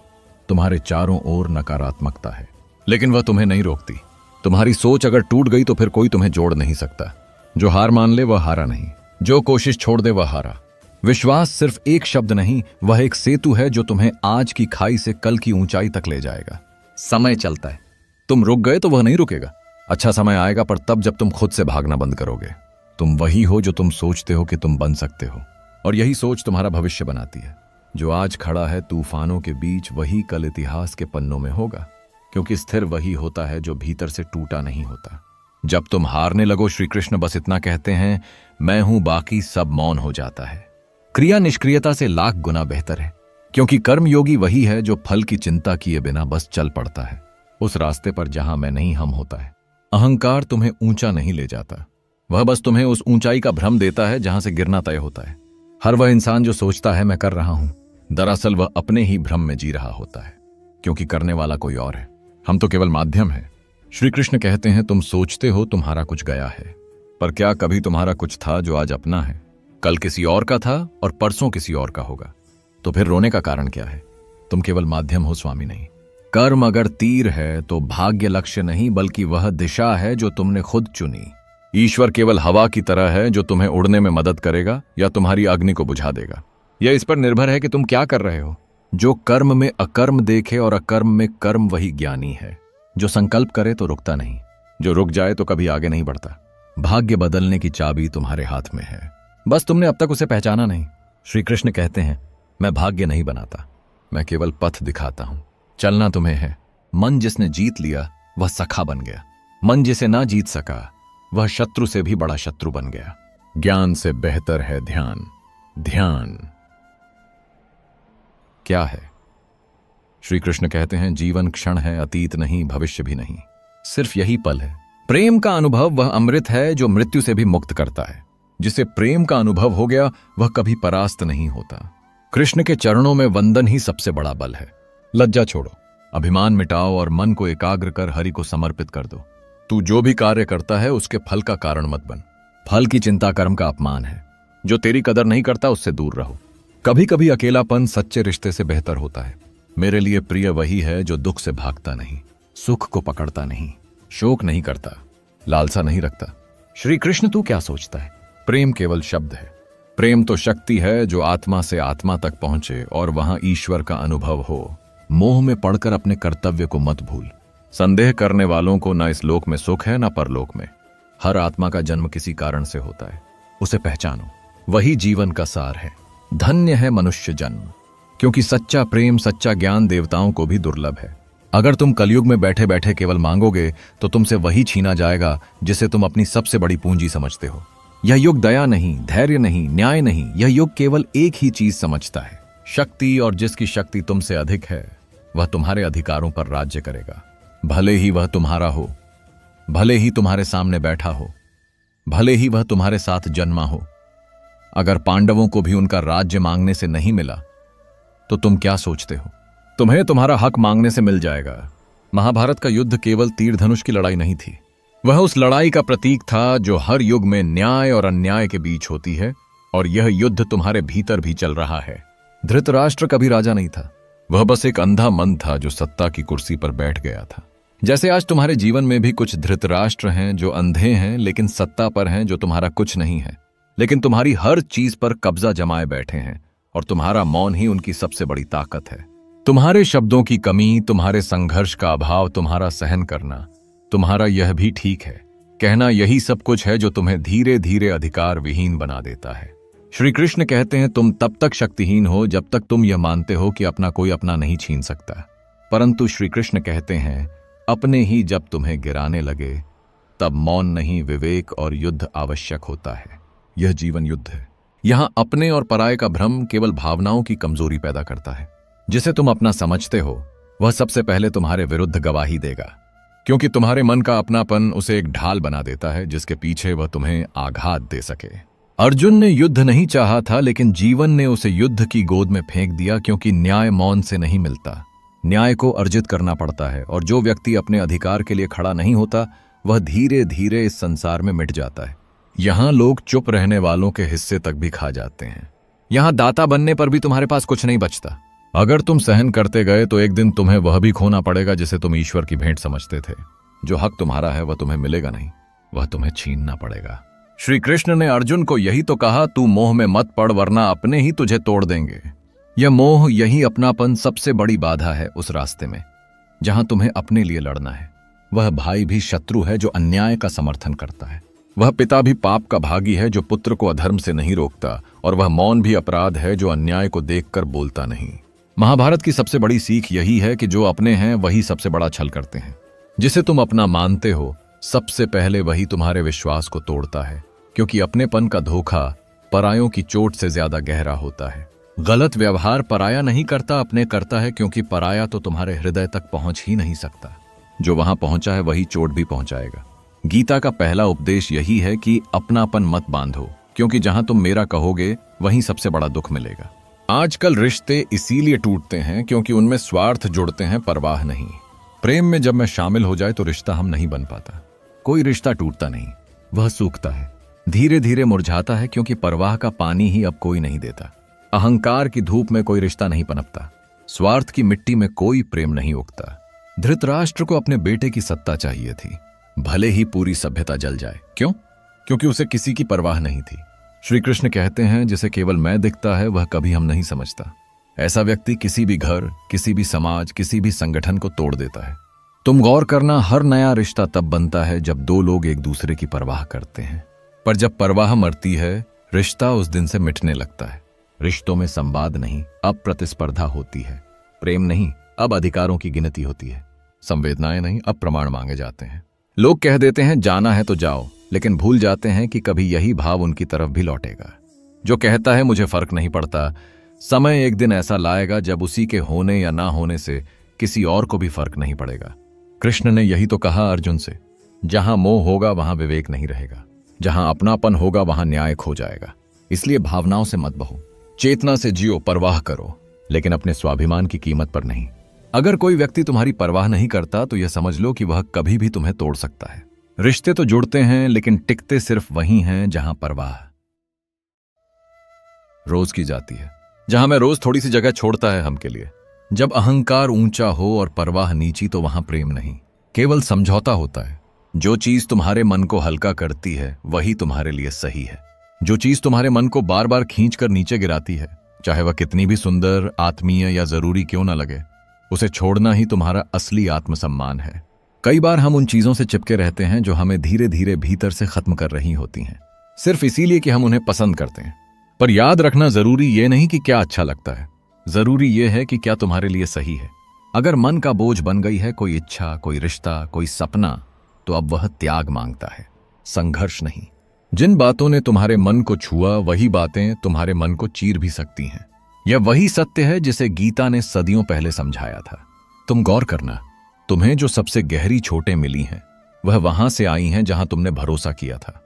तुम्हारे चारों ओर नकारात्मकता है, लेकिन वह तुम्हें नहीं रोकती। तुम्हारी सोच अगर टूट गई तो फिर कोई तुम्हें जोड़ नहीं सकता। जो हार मान ले वह हारा नहीं, जो कोशिश छोड़ दे वह हारा। विश्वास सिर्फ एक शब्द नहीं, वह एक सेतु है जो तुम्हें आज की खाई से कल की ऊंचाई तक ले जाएगा। समय चलता है, तुम रुक गए तो वह नहीं रुकेगा। अच्छा समय आएगा, पर तब जब तुम खुद से भागना बंद करोगे। तुम वही हो जो तुम सोचते हो कि तुम बन सकते हो, और यही सोच तुम्हारा भविष्य बनाती है। जो आज खड़ा है तूफानों के बीच, वही कल इतिहास के पन्नों में होगा, क्योंकि स्थिर वही होता है जो भीतर से टूटा नहीं होता। जब तुम हारने लगो, श्री कृष्ण बस इतना कहते हैं, मैं हूं, बाकी सब मौन हो जाता है। क्रिया निष्क्रियता से लाख गुना बेहतर है, क्योंकि कर्मयोगी वही है जो फल की चिंता किए बिना बस चल पड़ता है उस रास्ते पर जहां मैं नहीं हम होता है। अहंकार तुम्हें ऊंचा नहीं ले जाता, वह बस तुम्हें उस ऊंचाई का भ्रम देता है जहां से गिरना तय होता है। हर वह इंसान जो सोचता है मैं कर रहा हूं, दरअसल वह अपने ही भ्रम में जी रहा होता है, क्योंकि करने वाला कोई और है। हम तो केवल माध्यम है। श्री कृष्ण कहते हैं, तुम सोचते हो तुम्हारा कुछ गया है, पर क्या कभी तुम्हारा कुछ था जो आज अपना है? कल किसी और का था और परसों किसी और का होगा, तो फिर रोने का कारण क्या है? तुम केवल माध्यम हो, स्वामी नहीं। कर्म अगर तीर है तो भाग्य लक्ष्य नहीं, बल्कि वह दिशा है जो तुमने खुद चुनी। ईश्वर केवल हवा की तरह है जो तुम्हें उड़ने में मदद करेगा या तुम्हारी अग्नि को बुझा देगा। यह इस पर निर्भर है कि तुम क्या कर रहे हो। जो कर्म में अकर्म देखे और अकर्म में कर्म, वही ज्ञानी है। जो संकल्प करे तो रुकता नहीं, जो रुक जाए तो कभी आगे नहीं बढ़ता। भाग्य बदलने की चाबी तुम्हारे हाथ में है, बस तुमने अब तक उसे पहचाना नहीं। श्री कृष्ण कहते हैं, मैं भाग्य नहीं बनाता, मैं केवल पथ दिखाता हूं। चलना तुम्हें है। मन जिसने जीत लिया वह सखा बन गया, मन जिसे ना जीत सका वह शत्रु से भी बड़ा शत्रु बन गया। ज्ञान से बेहतर है ध्यान। ध्यान क्या है? श्री कृष्ण कहते हैं, जीवन क्षण है, अतीत नहीं, भविष्य भी नहीं, सिर्फ यही पल है। प्रेम का अनुभव वह अमृत है जो मृत्यु से भी मुक्त करता है। जिसे प्रेम का अनुभव हो गया वह कभी परास्त नहीं होता। कृष्ण के चरणों में वंदन ही सबसे बड़ा बल है। लज्जा छोड़ो, अभिमान मिटाओ और मन को एकाग्र कर हरि को समर्पित कर दो। तू जो भी कार्य करता है उसके फल का कारण मत बन। फल की चिंता कर्म का अपमान है। जो तेरी कदर नहीं करता उससे दूर रहो। कभी कभी अकेलापन सच्चे रिश्ते से बेहतर होता है। मेरे लिए प्रिय वही है जो दुख से भागता नहीं, सुख को पकड़ता नहीं, शोक नहीं करता, लालसा नहीं रखता। श्री कृष्ण तू क्या सोचता है? प्रेम केवल शब्द है। प्रेम तो शक्ति है जो आत्मा से आत्मा तक पहुंचे और वहां ईश्वर का अनुभव हो। मोह में पड़कर अपने कर्तव्य को मत भूल। संदेह करने वालों को न इस लोक में सुख है न परलोक में। हर आत्मा का जन्म किसी कारण से होता है, उसे पहचानो, वही जीवन का सार है। धन्य है मनुष्य जन्म, क्योंकि सच्चा प्रेम, सच्चा ज्ञान देवताओं को भी दुर्लभ है। अगर तुम कलयुग में बैठे बैठे केवल मांगोगे तो तुमसे वही छीना जाएगा जिसे तुम अपनी सबसे बड़ी पूंजी समझते हो। यह युग दया नहीं, धैर्य नहीं, न्याय नहीं, यह युग केवल एक ही चीज समझता है, शक्ति। और जिसकी शक्ति तुमसे अधिक है वह तुम्हारे अधिकारों पर राज्य करेगा। भले ही वह तुम्हारा हो, भले ही तुम्हारे सामने बैठा हो, भले ही वह तुम्हारे साथ जन्मा हो। अगर पांडवों को भी उनका राज्य मांगने से नहीं मिला तो तुम क्या सोचते हो? तुम्हें तुम्हारा हक मांगने से मिल जाएगा। महाभारत का युद्ध केवल तीर धनुष की लड़ाई नहीं थी, वह उस लड़ाई का प्रतीक था जो हर युग में न्याय और अन्याय के बीच होती है, और यह युद्ध तुम्हारे भीतर भी चल रहा है। धृतराष्ट्र कभी राजा नहीं था, वह बस एक अंधा मन था जो सत्ता की कुर्सी पर बैठ गया था। जैसे आज तुम्हारे जीवन में भी कुछ धृतराष्ट्र हैं जो अंधे हैं लेकिन सत्ता पर हैं, जो तुम्हारा कुछ नहीं है लेकिन तुम्हारी हर चीज पर कब्जा जमाए बैठे हैं, और तुम्हारा मौन ही उनकी सबसे बड़ी ताकत है। तुम्हारे शब्दों की कमी, तुम्हारे संघर्ष का अभाव, तुम्हारा सहन करना, तुम्हारा यह भी ठीक है कहना, यही सब कुछ है जो तुम्हें धीरे धीरे अधिकार विहीन बना देता है। श्री कृष्ण कहते हैं, तुम तब तक शक्तिहीन हो जब तक तुम यह मानते हो कि अपना कोई अपना नहीं छीन सकता। परंतु श्री कृष्ण कहते हैं, अपने ही जब तुम्हें गिराने लगे तब मौन नहीं, विवेक और युद्ध आवश्यक होता है। यह जीवन युद्ध है। यहां अपने और पराये का भ्रम केवल भावनाओं की कमजोरी पैदा करता है। जिसे तुम अपना समझते हो वह सबसे पहले तुम्हारे विरुद्ध गवाही देगा, क्योंकि तुम्हारे मन का अपनापन उसे एक ढाल बना देता है जिसके पीछे वह तुम्हें आघात दे सके। अर्जुन ने युद्ध नहीं चाहा था, लेकिन जीवन ने उसे युद्ध की गोद में फेंक दिया, क्योंकि न्याय मौन से नहीं मिलता। न्याय को अर्जित करना पड़ता है, और जो व्यक्ति अपने अधिकार के लिए खड़ा नहीं होता वह धीरे धीरे इस संसार में मिट जाता है। यहां लोग चुप रहने वालों के हिस्से तक भी खा जाते हैं। यहां दाता बनने पर भी तुम्हारे पास कुछ नहीं बचता। अगर तुम सहन करते गए तो एक दिन तुम्हें वह भी खोना पड़ेगा जिसे तुम ईश्वर की भेंट समझते थे। जो हक तुम्हारा है वह तुम्हें मिलेगा नहीं, वह तुम्हें छीनना पड़ेगा। श्री कृष्ण ने अर्जुन को यही तो कहा, तू मोह में मत पड़ वरना अपने ही तुझे तोड़ देंगे। यह मोह, यही अपनापन सबसे बड़ी बाधा है उस रास्ते में जहां तुम्हें अपने लिए लड़ना है। वह भाई भी शत्रु है जो अन्याय का समर्थन करता है। वह पिता भी पाप का भागी है जो पुत्र को अधर्म से नहीं रोकता, और वह मौन भी अपराध है जो अन्याय को देखकर बोलता नहीं। महाभारत की सबसे बड़ी सीख यही है कि जो अपने हैं वही सबसे बड़ा छल करते हैं। जिसे तुम अपना मानते हो सबसे पहले वही तुम्हारे विश्वास को तोड़ता है, क्योंकि अपनेपन का धोखा परायों की चोट से ज्यादा गहरा होता है। गलत व्यवहार पराया नहीं करता, अपने करता है, क्योंकि पराया तो तुम्हारे हृदय तक पहुंच ही नहीं सकता। जो वहां पहुंचा है वही चोट भी पहुंचाएगा। गीता का पहला उपदेश यही है कि अपनापन मत बांधो, क्योंकि जहां तुम मेरा कहोगे वहीं सबसे बड़ा दुख मिलेगा। आजकल रिश्ते इसीलिए टूटते हैं क्योंकि उनमें स्वार्थ जुड़ते हैं, परवाह नहीं। प्रेम में जब मैं शामिल हो जाए तो रिश्ता हम नहीं बन पाता। कोई रिश्ता टूटता नहीं, वह सूखता है, धीरे धीरे मुरझाता है, क्योंकि परवाह का पानी ही अब कोई नहीं देता। अहंकार की धूप में कोई रिश्ता नहीं पनपता। स्वार्थ की मिट्टी में कोई प्रेम नहीं उगता। धृतराष्ट्र को अपने बेटे की सत्ता चाहिए थी, भले ही पूरी सभ्यता जल जाए। क्यों? क्योंकि उसे किसी की परवाह नहीं थी। श्री कृष्ण कहते हैं, जिसे केवल मैं दिखता है वह कभी हम नहीं समझता। ऐसा व्यक्ति किसी भी घर, किसी भी समाज, किसी भी संगठन को तोड़ देता है। तुम गौर करना, हर नया रिश्ता तब बनता है जब दो लोग एक दूसरे की परवाह करते हैं। पर जब परवाह मरती है, रिश्ता उस दिन से मिटने लगता है। रिश्तों में संवाद नहीं, अब प्रतिस्पर्धा होती है। प्रेम नहीं, अब अधिकारों की गिनती होती है। संवेदनाएं नहीं, अब प्रमाण मांगे जाते हैं। लोग कह देते हैं जाना है तो जाओ, लेकिन भूल जाते हैं कि कभी यही भाव उनकी तरफ भी लौटेगा। जो कहता है मुझे फर्क नहीं पड़ता, समय एक दिन ऐसा लाएगा जब उसी के होने या ना होने से किसी और को भी फर्क नहीं पड़ेगा। कृष्ण ने यही तो कहा अर्जुन से, जहां मोह होगा वहां विवेक नहीं रहेगा, जहां अपनापन होगा वहां न्याय खो जाएगा। इसलिए भावनाओं से मत बहो, चेतना से जियो, परवाह करो, लेकिन अपने स्वाभिमान की कीमत पर नहीं। अगर कोई व्यक्ति तुम्हारी परवाह नहीं करता तो यह समझ लो कि वह कभी भी तुम्हें तोड़ सकता है। रिश्ते तो जुड़ते हैं, लेकिन टिकते सिर्फ वहीं हैं जहां परवाह रोज की जाती है, जहां मैं रोज थोड़ी सी जगह छोड़ता है हम के लिए। जब अहंकार ऊंचा हो और परवाह नीची तो वहां प्रेम नहीं, केवल समझौता होता है। जो चीज तुम्हारे मन को हल्का करती है वही तुम्हारे लिए सही है। जो चीज तुम्हारे मन को बार बार खींचकर नीचे गिराती है, चाहे वह कितनी भी सुंदर, आत्मीय या जरूरी क्यों ना लगे, उसे छोड़ना ही तुम्हारा असली आत्मसम्मान है। कई बार हम उन चीजों से चिपके रहते हैं जो हमें धीरे धीरे भीतर से खत्म कर रही होती हैं, सिर्फ इसीलिए कि हम उन्हें पसंद करते हैं। पर याद रखना, जरूरी ये नहीं कि क्या अच्छा लगता है, जरूरी ये है कि क्या तुम्हारे लिए सही है। अगर मन का बोझ बन गई है कोई इच्छा, कोई रिश्ता, कोई सपना, तो अब वह त्याग मांगता है, संघर्ष नहीं। जिन बातों ने तुम्हारे मन को छुआ वही बातें तुम्हारे मन को चीर भी सकती हैं। यह वही सत्य है जिसे गीता ने सदियों पहले समझाया था। तुम गौर करना, तुम्हें जो सबसे गहरी चोटें मिली हैं वह वहां से आई हैं जहां तुमने भरोसा किया था,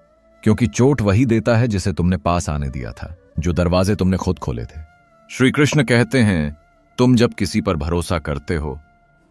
क्योंकि चोट वही देता है जिसे तुमने पास आने दिया था, जो दरवाजे तुमने खुद खोले थे। श्री कृष्ण कहते हैं, तुम जब किसी पर भरोसा करते हो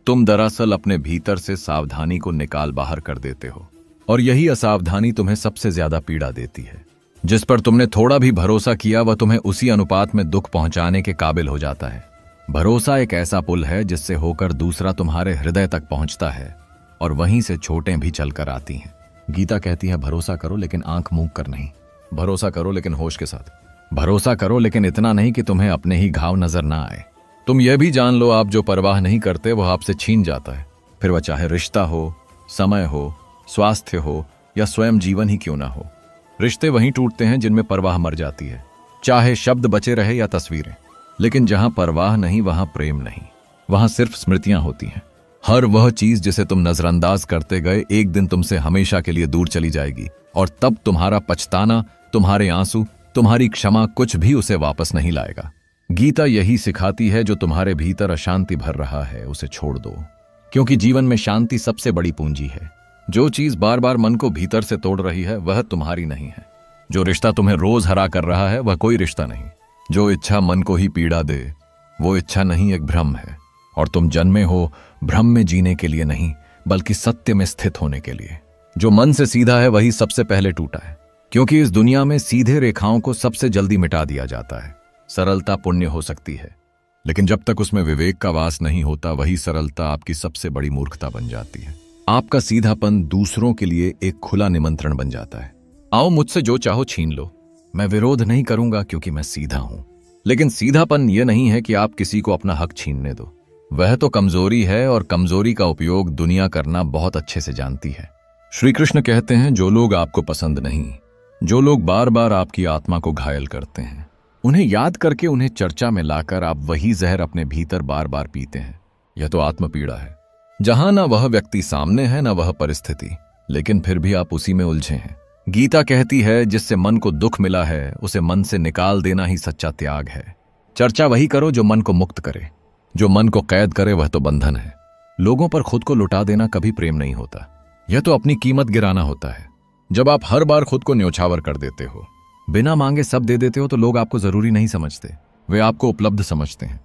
तुम दरअसल अपने भीतर से सावधानी को निकाल बाहर कर देते हो, और यही असावधानी तुम्हें सबसे ज्यादा पीड़ा देती है। जिस पर तुमने थोड़ा भी भरोसा किया वह तुम्हें उसी अनुपात में दुख पहुंचाने के काबिल हो जाता है। भरोसा एक ऐसा पुल है जिससे होकर दूसरा तुम्हारे हृदय तक पहुंचता है, और वहीं से चोटें भी चलकर आती हैं। गीता कहती है, भरोसा करो लेकिन आंख मूंद कर नहीं, भरोसा करो लेकिन होश के साथ, भरोसा करो लेकिन इतना नहीं कि तुम्हें अपने ही घाव नजर ना आए। तुम यह भी जान लो, आप जो परवाह नहीं करते वह आपसे छीन जाता है, फिर वह चाहे रिश्ता हो, समय हो, स्वास्थ्य हो या स्वयं जीवन ही क्यों ना हो। रिश्ते वहीं टूटते हैं जिनमें परवाह मर जाती है, चाहे शब्द बचे रहे या तस्वीरें। लेकिन जहां परवाह नहीं वहां प्रेम नहीं, वहां सिर्फ स्मृतियां होती हैं। हर वह चीज जिसे तुम नजरअंदाज करते गए एक दिन तुमसे हमेशा के लिए दूर चली जाएगी, और तब तुम्हारा पछताना, तुम्हारे आंसू, तुम्हारी क्षमा कुछ भी उसे वापस नहीं लाएगा। गीता यही सिखाती है, जो तुम्हारे भीतर अशांति भर रहा है उसे छोड़ दो, क्योंकि जीवन में शांति सबसे बड़ी पूंजी है। जो चीज बार बार मन को भीतर से तोड़ रही है वह तुम्हारी नहीं है। जो रिश्ता तुम्हें रोज हरा कर रहा है वह कोई रिश्ता नहीं। जो इच्छा मन को ही पीड़ा दे वो इच्छा नहीं, एक भ्रम है। और तुम जन्मे हो भ्रम में जीने के लिए नहीं, बल्कि सत्य में स्थित होने के लिए। जो मन से सीधा है वही सबसे पहले टूटा है, क्योंकि इस दुनिया में सीधे रेखाओं को सबसे जल्दी मिटा दिया जाता है। सरलता पुण्य हो सकती है, लेकिन जब तक उसमें विवेक का वास नहीं होता वही सरलता आपकी सबसे बड़ी मूर्खता बन जाती है। आपका सीधापन दूसरों के लिए एक खुला निमंत्रण बन जाता है। आओ मुझसे जो चाहो छीन लो, मैं विरोध नहीं करूंगा क्योंकि मैं सीधा हूं। लेकिन सीधापन यह नहीं है कि आप किसी को अपना हक छीनने दो, वह तो कमजोरी है, और कमजोरी का उपयोग दुनिया करना बहुत अच्छे से जानती है। श्री कृष्ण कहते हैं, जो लोग आपको पसंद नहीं, जो लोग बार बार आपकी आत्मा को घायल करते हैं, उन्हें याद करके उन्हें चर्चा में लाकर आप वही जहर अपने भीतर बार बार पीते हैं। यह तो आत्मपीड़ा है, जहां ना वह व्यक्ति सामने है ना वह परिस्थिति, लेकिन फिर भी आप उसी में उलझे हैं। गीता कहती है, जिससे मन को दुख मिला है उसे मन से निकाल देना ही सच्चा त्याग है। चर्चा वही करो जो मन को मुक्त करे, जो मन को कैद करे वह तो बंधन है। लोगों पर खुद को लुटा देना कभी प्रेम नहीं होता, यह तो अपनी कीमत गिराना होता है। जब आप हर बार खुद को न्योछावर कर देते हो, बिना मांगे सब दे देते हो, तो लोग आपको जरूरी नहीं समझते, वे आपको उपलब्ध समझते हैं।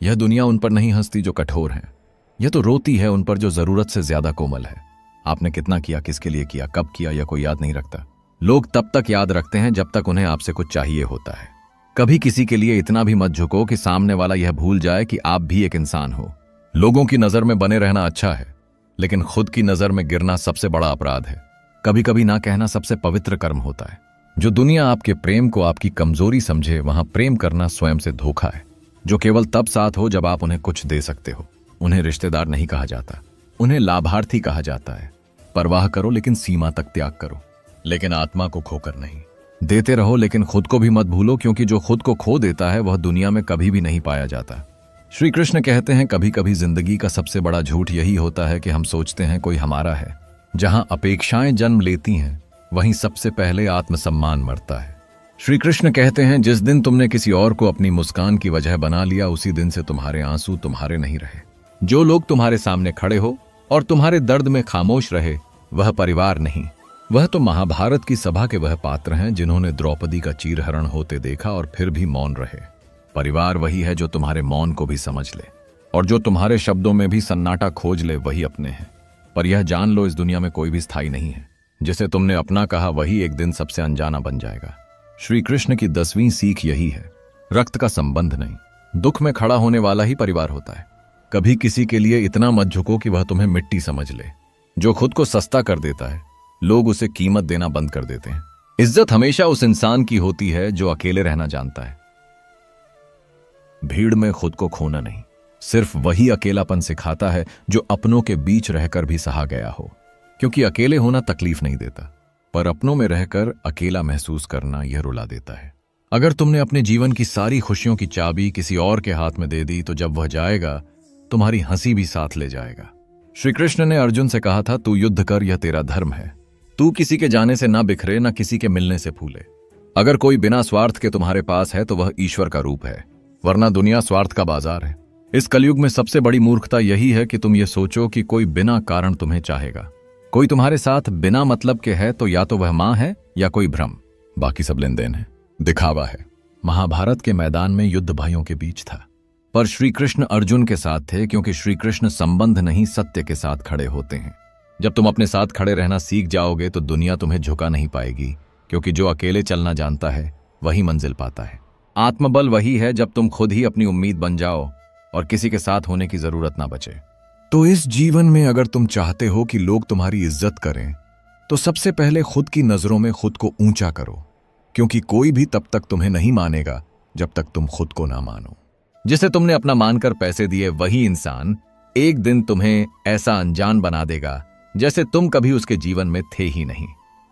यह दुनिया उन पर नहीं हंसती जो कठोर हैं, यह तो रोती है उन पर जो जरूरत से ज्यादा कोमल है। आपने कितना किया, किसके लिए किया, कब किया, यह कोई याद नहीं रखता। लोग तब तक याद रखते हैं जब तक उन्हें आपसे कुछ चाहिए होता है। कभी किसी के लिए इतना भी मत झुको कि सामने वाला यह भूल जाए कि आप भी एक इंसान हो। लोगों की नजर में बने रहना अच्छा है, लेकिन खुद की नजर में गिरना सबसे बड़ा अपराध है। कभी कभी ना कहना सबसे पवित्र कर्म होता है। जो दुनिया आपके प्रेम को आपकी कमजोरी समझे, वहां प्रेम करना स्वयं से धोखा है। जो केवल तब साथ हो जब आप उन्हें कुछ दे सकते हो, उन्हें रिश्तेदार नहीं कहा जाता, उन्हें लाभार्थी कहा जाता है। परवाह करो लेकिन सीमा तक त्याग करो, लेकिन आत्मा को खोकर नहीं। देते रहो लेकिन खुद को भी मत भूलो, क्योंकि जो खुद को खो देता है वह दुनिया में कभी भी नहीं पाया जाता। श्री कृष्ण कहते हैं, कभी कभी जिंदगी का सबसे बड़ा झूठ यही होता है कि हम सोचते हैं कोई हमारा है। जहां अपेक्षाएं जन्म लेती हैं वहीं सबसे पहले आत्मसम्मान मरता है। श्री कृष्ण कहते हैं, जिस दिन तुमने किसी और को अपनी मुस्कान की वजह बना लिया, उसी दिन से तुम्हारे आंसू तुम्हारे नहीं रहे। जो लोग तुम्हारे सामने खड़े हो और तुम्हारे दर्द में खामोश रहे, वह परिवार नहीं, वह तो महाभारत की सभा के वह पात्र हैं जिन्होंने द्रौपदी का चीरहरण होते देखा और फिर भी मौन रहे। परिवार वही है जो तुम्हारे मौन को भी समझ ले, और जो तुम्हारे शब्दों में भी सन्नाटा खोज ले, वही अपने हैं। पर यह जान लो, इस दुनिया में कोई भी स्थायी नहीं है। जिसे तुमने अपना कहा वही एक दिन सबसे अनजाना बन जाएगा। श्री कृष्ण की 10वीं सीख यही है, रक्त का संबंध नहीं, दुख में खड़ा होने वाला ही परिवार होता है। कभी किसी के लिए इतना मत झुको कि वह तुम्हें मिट्टी समझ ले। जो खुद को सस्ता कर देता है, लोग उसे कीमत देना बंद कर देते हैं। इज्जत हमेशा उस इंसान की होती है जो अकेले रहना जानता है। भीड़ में खुद को खोना नहीं, सिर्फ वही अकेलापन सिखाता है जो अपनों के बीच रहकर भी सहा गया हो। क्योंकि अकेले होना तकलीफ नहीं देता, पर अपनों में रहकर अकेला महसूस करना यह रुला देता है। अगर तुमने अपने जीवन की सारी खुशियों की चाबी किसी और के हाथ में दे दी, तो जब वह जाएगा तुम्हारी हंसी भी साथ ले जाएगा। श्री कृष्ण ने अर्जुन से कहा था, तू युद्ध कर, यह तेरा धर्म है। तू किसी के जाने से ना बिखरे, ना किसी के मिलने से फूले। अगर कोई बिना स्वार्थ के तुम्हारे पास है तो वह ईश्वर का रूप है, वरना दुनिया स्वार्थ का बाजार है। इस कलयुग में सबसे बड़ी मूर्खता यही है कि तुम ये सोचो कि कोई बिना कारण तुम्हें चाहेगा। कोई तुम्हारे साथ बिना मतलब के है तो या तो वह मां है या कोई भ्रम, बाकी सब लेन देन है, दिखावा है। महाभारत के मैदान में युद्ध भाइयों के बीच था, पर श्री कृष्ण अर्जुन के साथ थे, क्योंकि श्री कृष्ण संबंध नहीं सत्य के साथ खड़े होते हैं। जब तुम अपने साथ खड़े रहना सीख जाओगे तो दुनिया तुम्हें झुका नहीं पाएगी, क्योंकि जो अकेले चलना जानता है वही मंजिल पाता है। आत्मबल वही है जब तुम खुद ही अपनी उम्मीद बन जाओ और किसी के साथ होने की जरूरत ना बचे। तो इस जीवन में अगर तुम चाहते हो कि लोग तुम्हारी इज्जत करें, तो सबसे पहले खुद की नजरों में खुद को ऊंचा करो, क्योंकि कोई भी तब तक तुम्हें नहीं मानेगा जब तक तुम खुद को ना मानो। जिसे तुमने अपना मानकर पैसे दिए, वही इंसान एक दिन तुम्हें ऐसा अनजान बना देगा जैसे तुम कभी उसके जीवन में थे ही नहीं।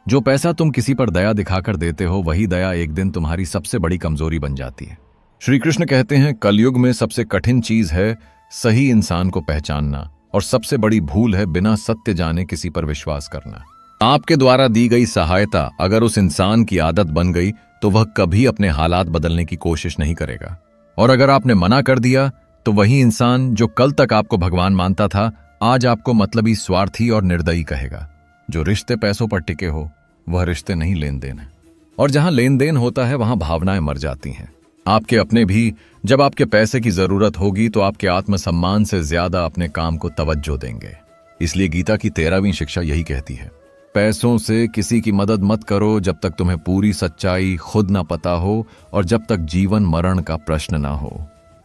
जो पैसा तुम किसी पर दया दिखाकर देते हो, वही दया एक दिन तुम्हारी सबसे बड़ी कमजोरी बन जाती है। श्री कृष्ण कहते हैं, कलयुग में सबसे कठिन चीज है सही इंसान को पहचानना, और सबसे बड़ी भूल है बिना सत्य जाने किसी पर विश्वास करना। आपके द्वारा दी गई सहायता अगर उस इंसान की आदत बन गई तो वह कभी अपने हालात बदलने की कोशिश नहीं करेगा, और अगर आपने मना कर दिया तो वही इंसान जो कल तक आपको भगवान मानता था, आज आपको मतलबी, स्वार्थी और निर्दयी कहेगा। जो रिश्ते पैसों पर टिके हो, वह रिश्ते नहीं लेन देन है। और जहां लेन देन होता है वहां भावनाएं मर जाती हैं। आपके अपने भी जब आपके पैसे की जरूरत होगी तो आपके आत्मसम्मान से ज्यादा अपने काम को तवज्जो देंगे। इसलिए गीता की 13वीं शिक्षा यही कहती है, पैसों से किसी की मदद मत करो जब तक तुम्हें पूरी सच्चाई खुद ना पता हो और जब तक जीवन मरण का प्रश्न ना हो।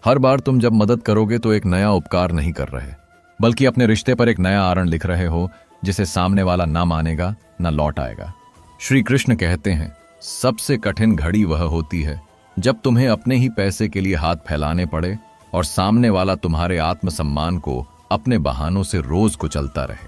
हर बार तुम जब मदद करोगे तो एक नया उपकार नहीं कर रहे, बल्कि अपने रिश्ते पर एक नया आरण लिख रहे हो जिसे सामने वाला ना मानेगा ना लौट आएगा। श्री कृष्ण कहते हैं, सबसे कठिन घड़ी वह होती है जब तुम्हें अपने ही पैसे के लिए हाथ फैलाने पड़े और सामने वाला तुम्हारे आत्मसम्मान को अपने बहानों से रोज कुचलता रहे।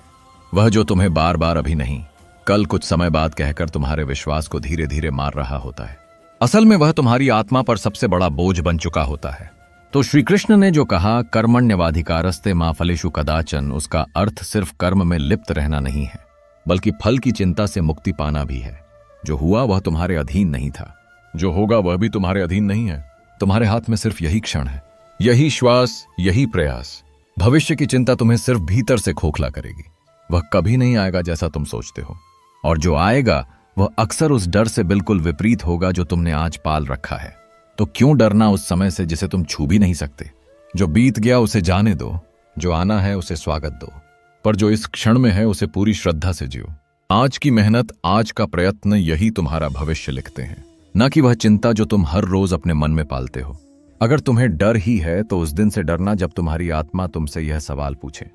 वह जो तुम्हें बार बार अभी नहीं, कल कुछ समय बाद कहकर तुम्हारे विश्वास को धीरे धीरे मार रहा होता है, असल में वह तुम्हारी आत्मा पर सबसे बड़ा बोझ बन चुका होता है। तो श्री कृष्ण ने जो कहा, कर्मण्यवाधिकारस्ते मा फलेषु कदाचन, उसका अर्थ सिर्फ कर्म में लिप्त रहना नहीं है, बल्कि फल की चिंता से मुक्ति पाना भी है। जो हुआ वह तुम्हारे अधीन नहीं था, जो होगा वह भी तुम्हारे अधीन नहीं है। तुम्हारे हाथ में सिर्फ यही क्षण है, यही श्वास, यही प्रयास। भविष्य की चिंता तुम्हें सिर्फ भीतर से खोखला करेगी। वह कभी नहीं आएगा जैसा तुम सोचते हो, और जो आएगा वह अक्सर उस डर से बिल्कुल विपरीत होगा जो तुमने आज पाल रखा है। तो क्यों डरना उस समय से जिसे तुम छू भी नहीं सकते? जो बीत गया उसे जाने दो, जो आना है उसे स्वागत दो, पर जो इस क्षण में है उसे पूरी श्रद्धा से जियो। आज की मेहनत, आज का प्रयत्न, यही तुम्हारा भविष्य लिखते हैं, न कि वह चिंता जो तुम हर रोज अपने मन में पालते हो। अगर तुम्हें डर ही है तो उस दिन से डरना जब तुम्हारी आत्मा तुमसे यह सवाल पूछे,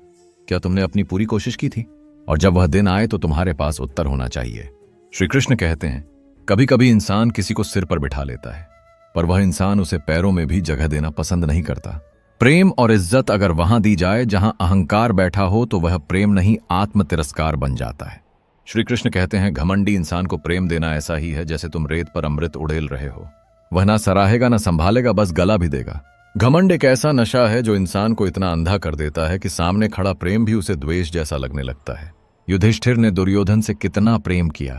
क्या तुमने अपनी पूरी कोशिश की थी? और जब वह दिन आए तो तुम्हारे पास उत्तर होना चाहिए। श्री कृष्ण कहते हैं, कभी कभी इंसान किसी को सिर पर बिठा लेता है, पर वह इंसान उसे पैरों में भी जगह देना पसंद नहीं करता। प्रेम और इज्जत अगर वहां दी जाए जहां अहंकार बैठा हो तो वह प्रेम नहीं, आत्म तिरस्कार बन जाता है। श्री कृष्ण कहते हैं, घमंडी इंसान को प्रेम देना ऐसा ही है जैसे तुम रेत पर अमृत उड़ेल रहे हो। वह ना सराहेगा ना संभालेगा, बस गला भी देगा। घमंड एक ऐसा नशा है जो इंसान को इतना अंधा कर देता है कि सामने खड़ा प्रेम भी उसे द्वेष जैसा लगने लगता है। युधिष्ठिर ने दुर्योधन से कितना प्रेम किया,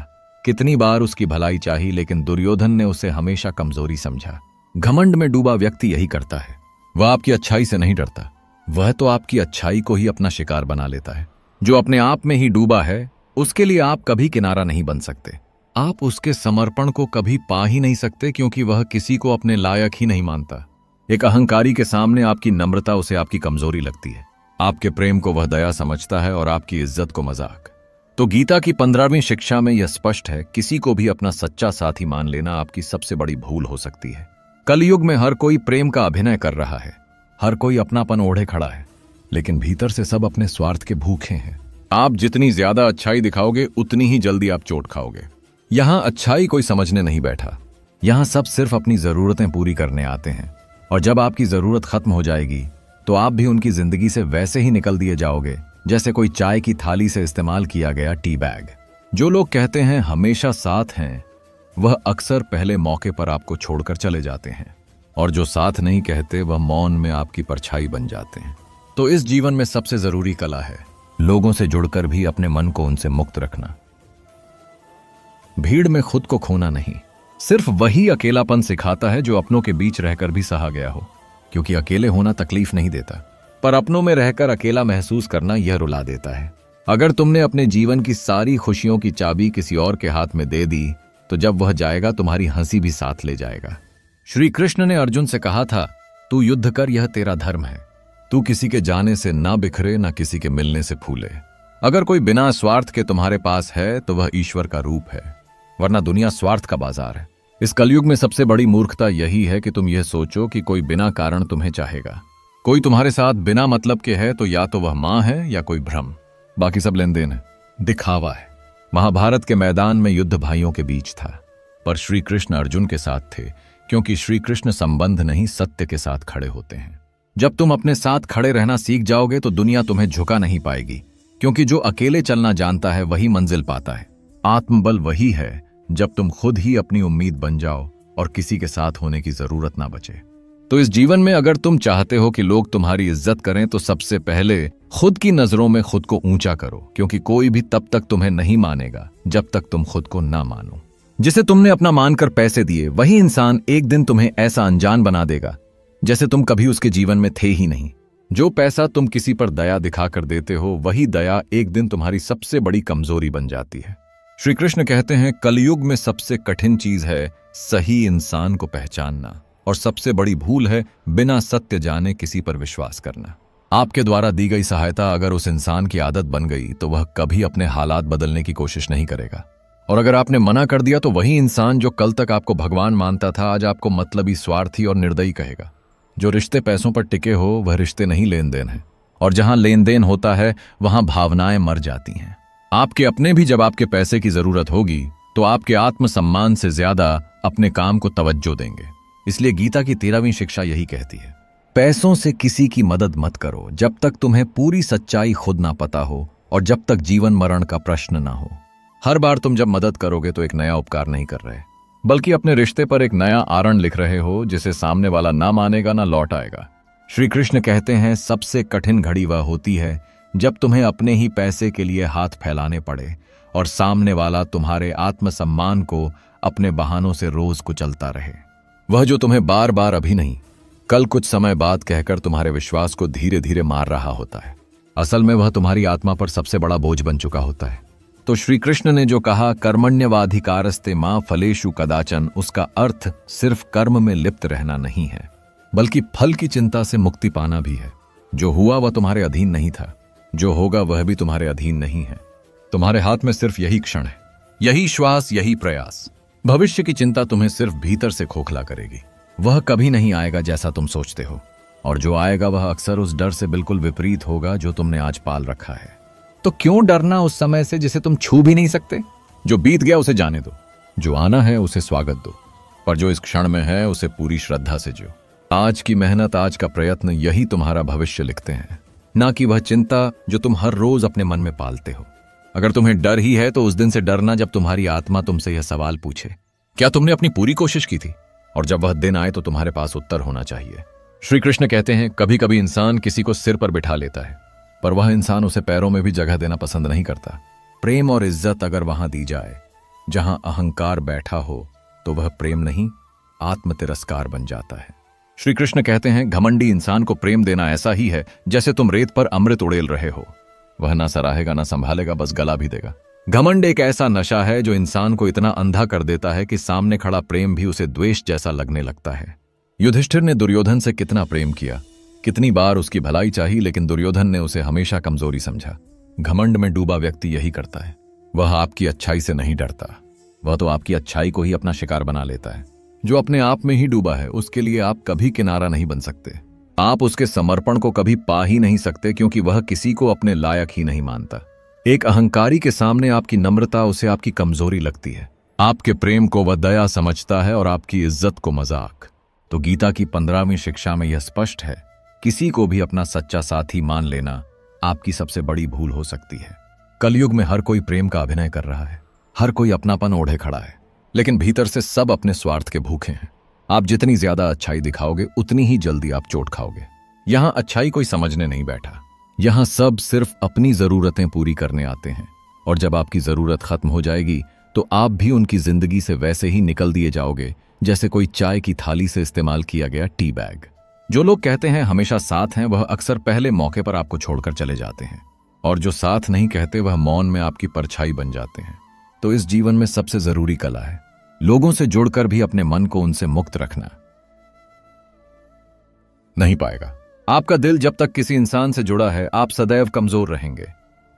कितनी बार उसकी भलाई चाही, लेकिन दुर्योधन ने उसे हमेशा कमजोरी समझा। घमंड में डूबा व्यक्ति यही करता है। वह आपकी अच्छाई से नहीं डरता, वह तो आपकी अच्छाई को ही अपना शिकार बना लेता है। जो अपने आप में ही डूबा है उसके लिए आप कभी किनारा नहीं बन सकते। आप उसके समर्पण को कभी पा ही नहीं सकते, क्योंकि वह किसी को अपने लायक ही नहीं मानता। एक अहंकारी के सामने आपकी नम्रता उसे आपकी कमजोरी लगती है, आपके प्रेम को वह दया समझता है और आपकी इज्जत को मजाक। तो गीता की 15वीं शिक्षा में यह स्पष्ट है, किसी को भी अपना सच्चा साथी मान लेना आपकी सबसे बड़ी भूल हो सकती है। कलयुग में हर कोई प्रेम का अभिनय कर रहा है, हर कोई अपनापन ओढ़े खड़ा है, लेकिन भीतर से सब अपने स्वार्थ के भूखे हैं। आप जितनी ज्यादा अच्छाई दिखाओगे उतनी ही जल्दी आप चोट खाओगे। यहां अच्छाई कोई समझने नहीं बैठा, यहां सब सिर्फ अपनी जरूरतें पूरी करने आते हैं, और जब आपकी जरूरत खत्म हो जाएगी तो आप भी उनकी जिंदगी से वैसे ही निकल दिए जाओगे जैसे कोई चाय की थाली से इस्तेमाल किया गया टी बैग। जो लोग कहते हैं हमेशा साथ हैं, वह अक्सर पहले मौके पर आपको छोड़कर चले जाते हैं, और जो साथ नहीं कहते वह मौन में आपकी परछाई बन जाते हैं। तो इस जीवन में सबसे जरूरी कला है लोगों से जुड़कर भी अपने मन को उनसे मुक्त रखना। भीड़ में खुद को खोना नहीं। सिर्फ वही अकेलापन सिखाता है जो अपनों के बीच रहकर भी सहा गया हो, क्योंकि अकेले होना तकलीफ नहीं देता, पर अपनों में रहकर अकेला महसूस करना यह रुला देता है। अगर तुमने अपने जीवन की सारी खुशियों की चाबी किसी और के हाथ में दे दी तो जब वह जाएगा तुम्हारी हंसी भी साथ ले जाएगा। श्री कृष्ण ने अर्जुन से कहा था, तू युद्ध कर, यह तेरा धर्म है। तू किसी के जाने से ना बिखरे, ना किसी के मिलने से फूले। अगर कोई बिना स्वार्थ के तुम्हारे पास है तो वह ईश्वर का रूप है, वरना दुनिया स्वार्थ का बाजार है। इस कलयुग में सबसे बड़ी मूर्खता यही है कि तुम यह सोचो कि कोई बिना कारण तुम्हें चाहेगा। कोई तुम्हारे साथ बिना मतलब के है तो या तो वह मां है या कोई भ्रम, बाकी सब लेन देन है, दिखावा है। महाभारत के मैदान में युद्ध भाइयों के बीच था, पर श्री कृष्ण अर्जुन के साथ थे, क्योंकि श्री कृष्ण संबंध नहीं सत्य के साथ खड़े होते हैं। जब तुम अपने साथ खड़े रहना सीख जाओगे तो दुनिया तुम्हें झुका नहीं पाएगी, क्योंकि जो अकेले चलना जानता है वही मंजिल पाता है। आत्मबल वही है जब तुम खुद ही अपनी उम्मीद बन जाओ और किसी के साथ होने की जरूरत ना बचे। तो इस जीवन में अगर तुम चाहते हो कि लोग तुम्हारी इज्जत करें तो सबसे पहले खुद की नजरों में खुद को ऊंचा करो, क्योंकि कोई भी तब तक तुम्हें नहीं मानेगा जब तक तुम खुद को ना मानो। जिसे तुमने अपना मानकर पैसे दिए, वही इंसान एक दिन तुम्हें ऐसा अनजान बना देगा जैसे तुम कभी उसके जीवन में थे ही नहीं। जो पैसा तुम किसी पर दया दिखाकर देते हो, वही दया एक दिन तुम्हारी सबसे बड़ी कमजोरी बन जाती है। श्री कृष्ण कहते हैं कलयुग में सबसे कठिन चीज है सही इंसान को पहचानना, और सबसे बड़ी भूल है बिना सत्य जाने किसी पर विश्वास करना। आपके द्वारा दी गई सहायता अगर उस इंसान की आदत बन गई तो वह कभी अपने हालात बदलने की कोशिश नहीं करेगा, और अगर आपने मना कर दिया तो वही इंसान जो कल तक आपको भगवान मानता था आज आपको मतलबी, स्वार्थी और निर्दयी कहेगा। जो रिश्ते पैसों पर टिके हो वह रिश्ते नहीं लेन देन है, और जहां लेन देन होता है वहां भावनाएं मर जाती हैं। आपके अपने भी जब आपके पैसे की जरूरत होगी तो आपके आत्मसम्मान से ज्यादा अपने काम को तवज्जो देंगे। इसलिए गीता की 13वीं शिक्षा यही कहती है, पैसों से किसी की मदद मत करो जब तक तुम्हें पूरी सच्चाई खुद ना पता हो और जब तक जीवन मरण का प्रश्न ना हो। हर बार तुम जब मदद करोगे तो एक नया उपकार नहीं कर रहे, बल्कि अपने रिश्ते पर एक नया आरण लिख रहे हो जिसे सामने वाला ना मानेगा ना लौट आएगा। श्री कृष्ण कहते हैं सबसे कठिन घड़ी वह होती है जब तुम्हें अपने ही पैसे के लिए हाथ फैलाने पड़े और सामने वाला तुम्हारे आत्मसम्मान को अपने बहानों से रोज कुचलता रहे। वह जो तुम्हें बार बार अभी नहीं कल कुछ समय बाद कहकर तुम्हारे विश्वास को धीरे धीरे मार रहा होता है, असल में वह तुम्हारी आत्मा पर सबसे बड़ा बोझ बन चुका होता है। तो श्री कृष्ण ने जो कहा कर्मण्यवाधिकारस्ते मां फलेषु कदाचन, उसका अर्थ सिर्फ कर्म में लिप्त रहना नहीं है बल्कि फल की चिंता से मुक्ति पाना भी है। जो हुआ वह तुम्हारे अधीन नहीं था, जो होगा वह भी तुम्हारे अधीन नहीं है। तुम्हारे हाथ में सिर्फ यही क्षण है, यही श्वास, यही प्रयास। भविष्य की चिंता तुम्हें सिर्फ भीतर से खोखला करेगी। वह कभी नहीं आएगा जैसा तुम सोचते हो, और जो आएगा वह अक्सर उस डर से बिल्कुल विपरीत होगा जो तुमने आज पाल रखा है। तो क्यों डरना उस समय से जिसे तुम छू भी नहीं सकते? जो बीत गया उसे जाने दो, जो आना है उसे स्वागत दो, पर जो इस क्षण में है उसे पूरी श्रद्धा से जियो। आज की मेहनत, आज का प्रयत्न, यही तुम्हारा भविष्य लिखते हैं, ना कि वह चिंता जो तुम हर रोज अपने मन में पालते हो। अगर तुम्हें डर ही है तो उस दिन से डरना जब तुम्हारी आत्मा तुमसे यह सवाल पूछे, क्या तुमने अपनी पूरी कोशिश की थी? और जब वह दिन आए तो तुम्हारे पास उत्तर होना चाहिए। श्री कृष्ण कहते हैं कभी कभी इंसान किसी को सिर पर बिठा लेता है, पर वह इंसान उसे पैरों में भी जगह देना पसंद नहीं करता। प्रेम और इज्जत अगर वहां दी जाए जहां अहंकार बैठा हो तो वह प्रेम नहीं, आत्म तिरस्कार बन जाता है। श्री कृष्ण कहते हैं घमंडी इंसान को प्रेम देना ऐसा ही है जैसे तुम रेत पर अमृत उड़ेल रहे हो। वह ना सराहेगा ना संभालेगा, बस गला भी देगा। घमंड एक ऐसा नशा है जो इंसान को इतना अंधा कर देता है कि सामने खड़ा प्रेम भी उसे द्वेष जैसा लगने लगता है। युधिष्ठिर ने दुर्योधन से कितना प्रेम किया, कितनी बार उसकी भलाई चाही, लेकिन दुर्योधन ने उसे हमेशा कमजोरी समझा। घमंड में डूबा व्यक्ति यही करता है। वह आपकी अच्छाई से नहीं डरता, वह तो आपकी अच्छाई को ही अपना शिकार बना लेता है। जो अपने आप में ही डूबा है उसके लिए आप कभी किनारा नहीं बन सकते। आप उसके समर्पण को कभी पा ही नहीं सकते क्योंकि वह किसी को अपने लायक ही नहीं मानता। एक अहंकारी के सामने आपकी नम्रता उसे आपकी कमजोरी लगती है। आपके प्रेम को वह दया समझता है और आपकी इज्जत को मजाक। तो गीता की 15वीं शिक्षा में यह स्पष्ट है, किसी को भी अपना सच्चा साथी मान लेना आपकी सबसे बड़ी भूल हो सकती है। कलयुग में हर कोई प्रेम का अभिनय कर रहा है, हर कोई अपनापन ओढ़े खड़ा है, लेकिन भीतर से सब अपने स्वार्थ के भूखे हैं। आप जितनी ज्यादा अच्छाई दिखाओगे उतनी ही जल्दी आप चोट खाओगे। यहां अच्छाई कोई समझने नहीं बैठा, यहां सब सिर्फ अपनी जरूरतें पूरी करने आते हैं, और जब आपकी जरूरत खत्म हो जाएगी तो आप भी उनकी जिंदगी से वैसे ही निकल दिए जाओगे जैसे कोई चाय की थाली से इस्तेमाल किया गया टी बैग। जो लोग कहते हैं हमेशा साथ हैं, वह अक्सर पहले मौके पर आपको छोड़कर चले जाते हैं, और जो साथ नहीं कहते वह मौन में आपकी परछाई बन जाते हैं। तो इस जीवन में सबसे जरूरी कला है लोगों से जुड़कर भी अपने मन को उनसे मुक्त रखना। नहीं पाएगा। आपका दिल जब तक किसी इंसान से जुड़ा है आप सदैव कमजोर रहेंगे,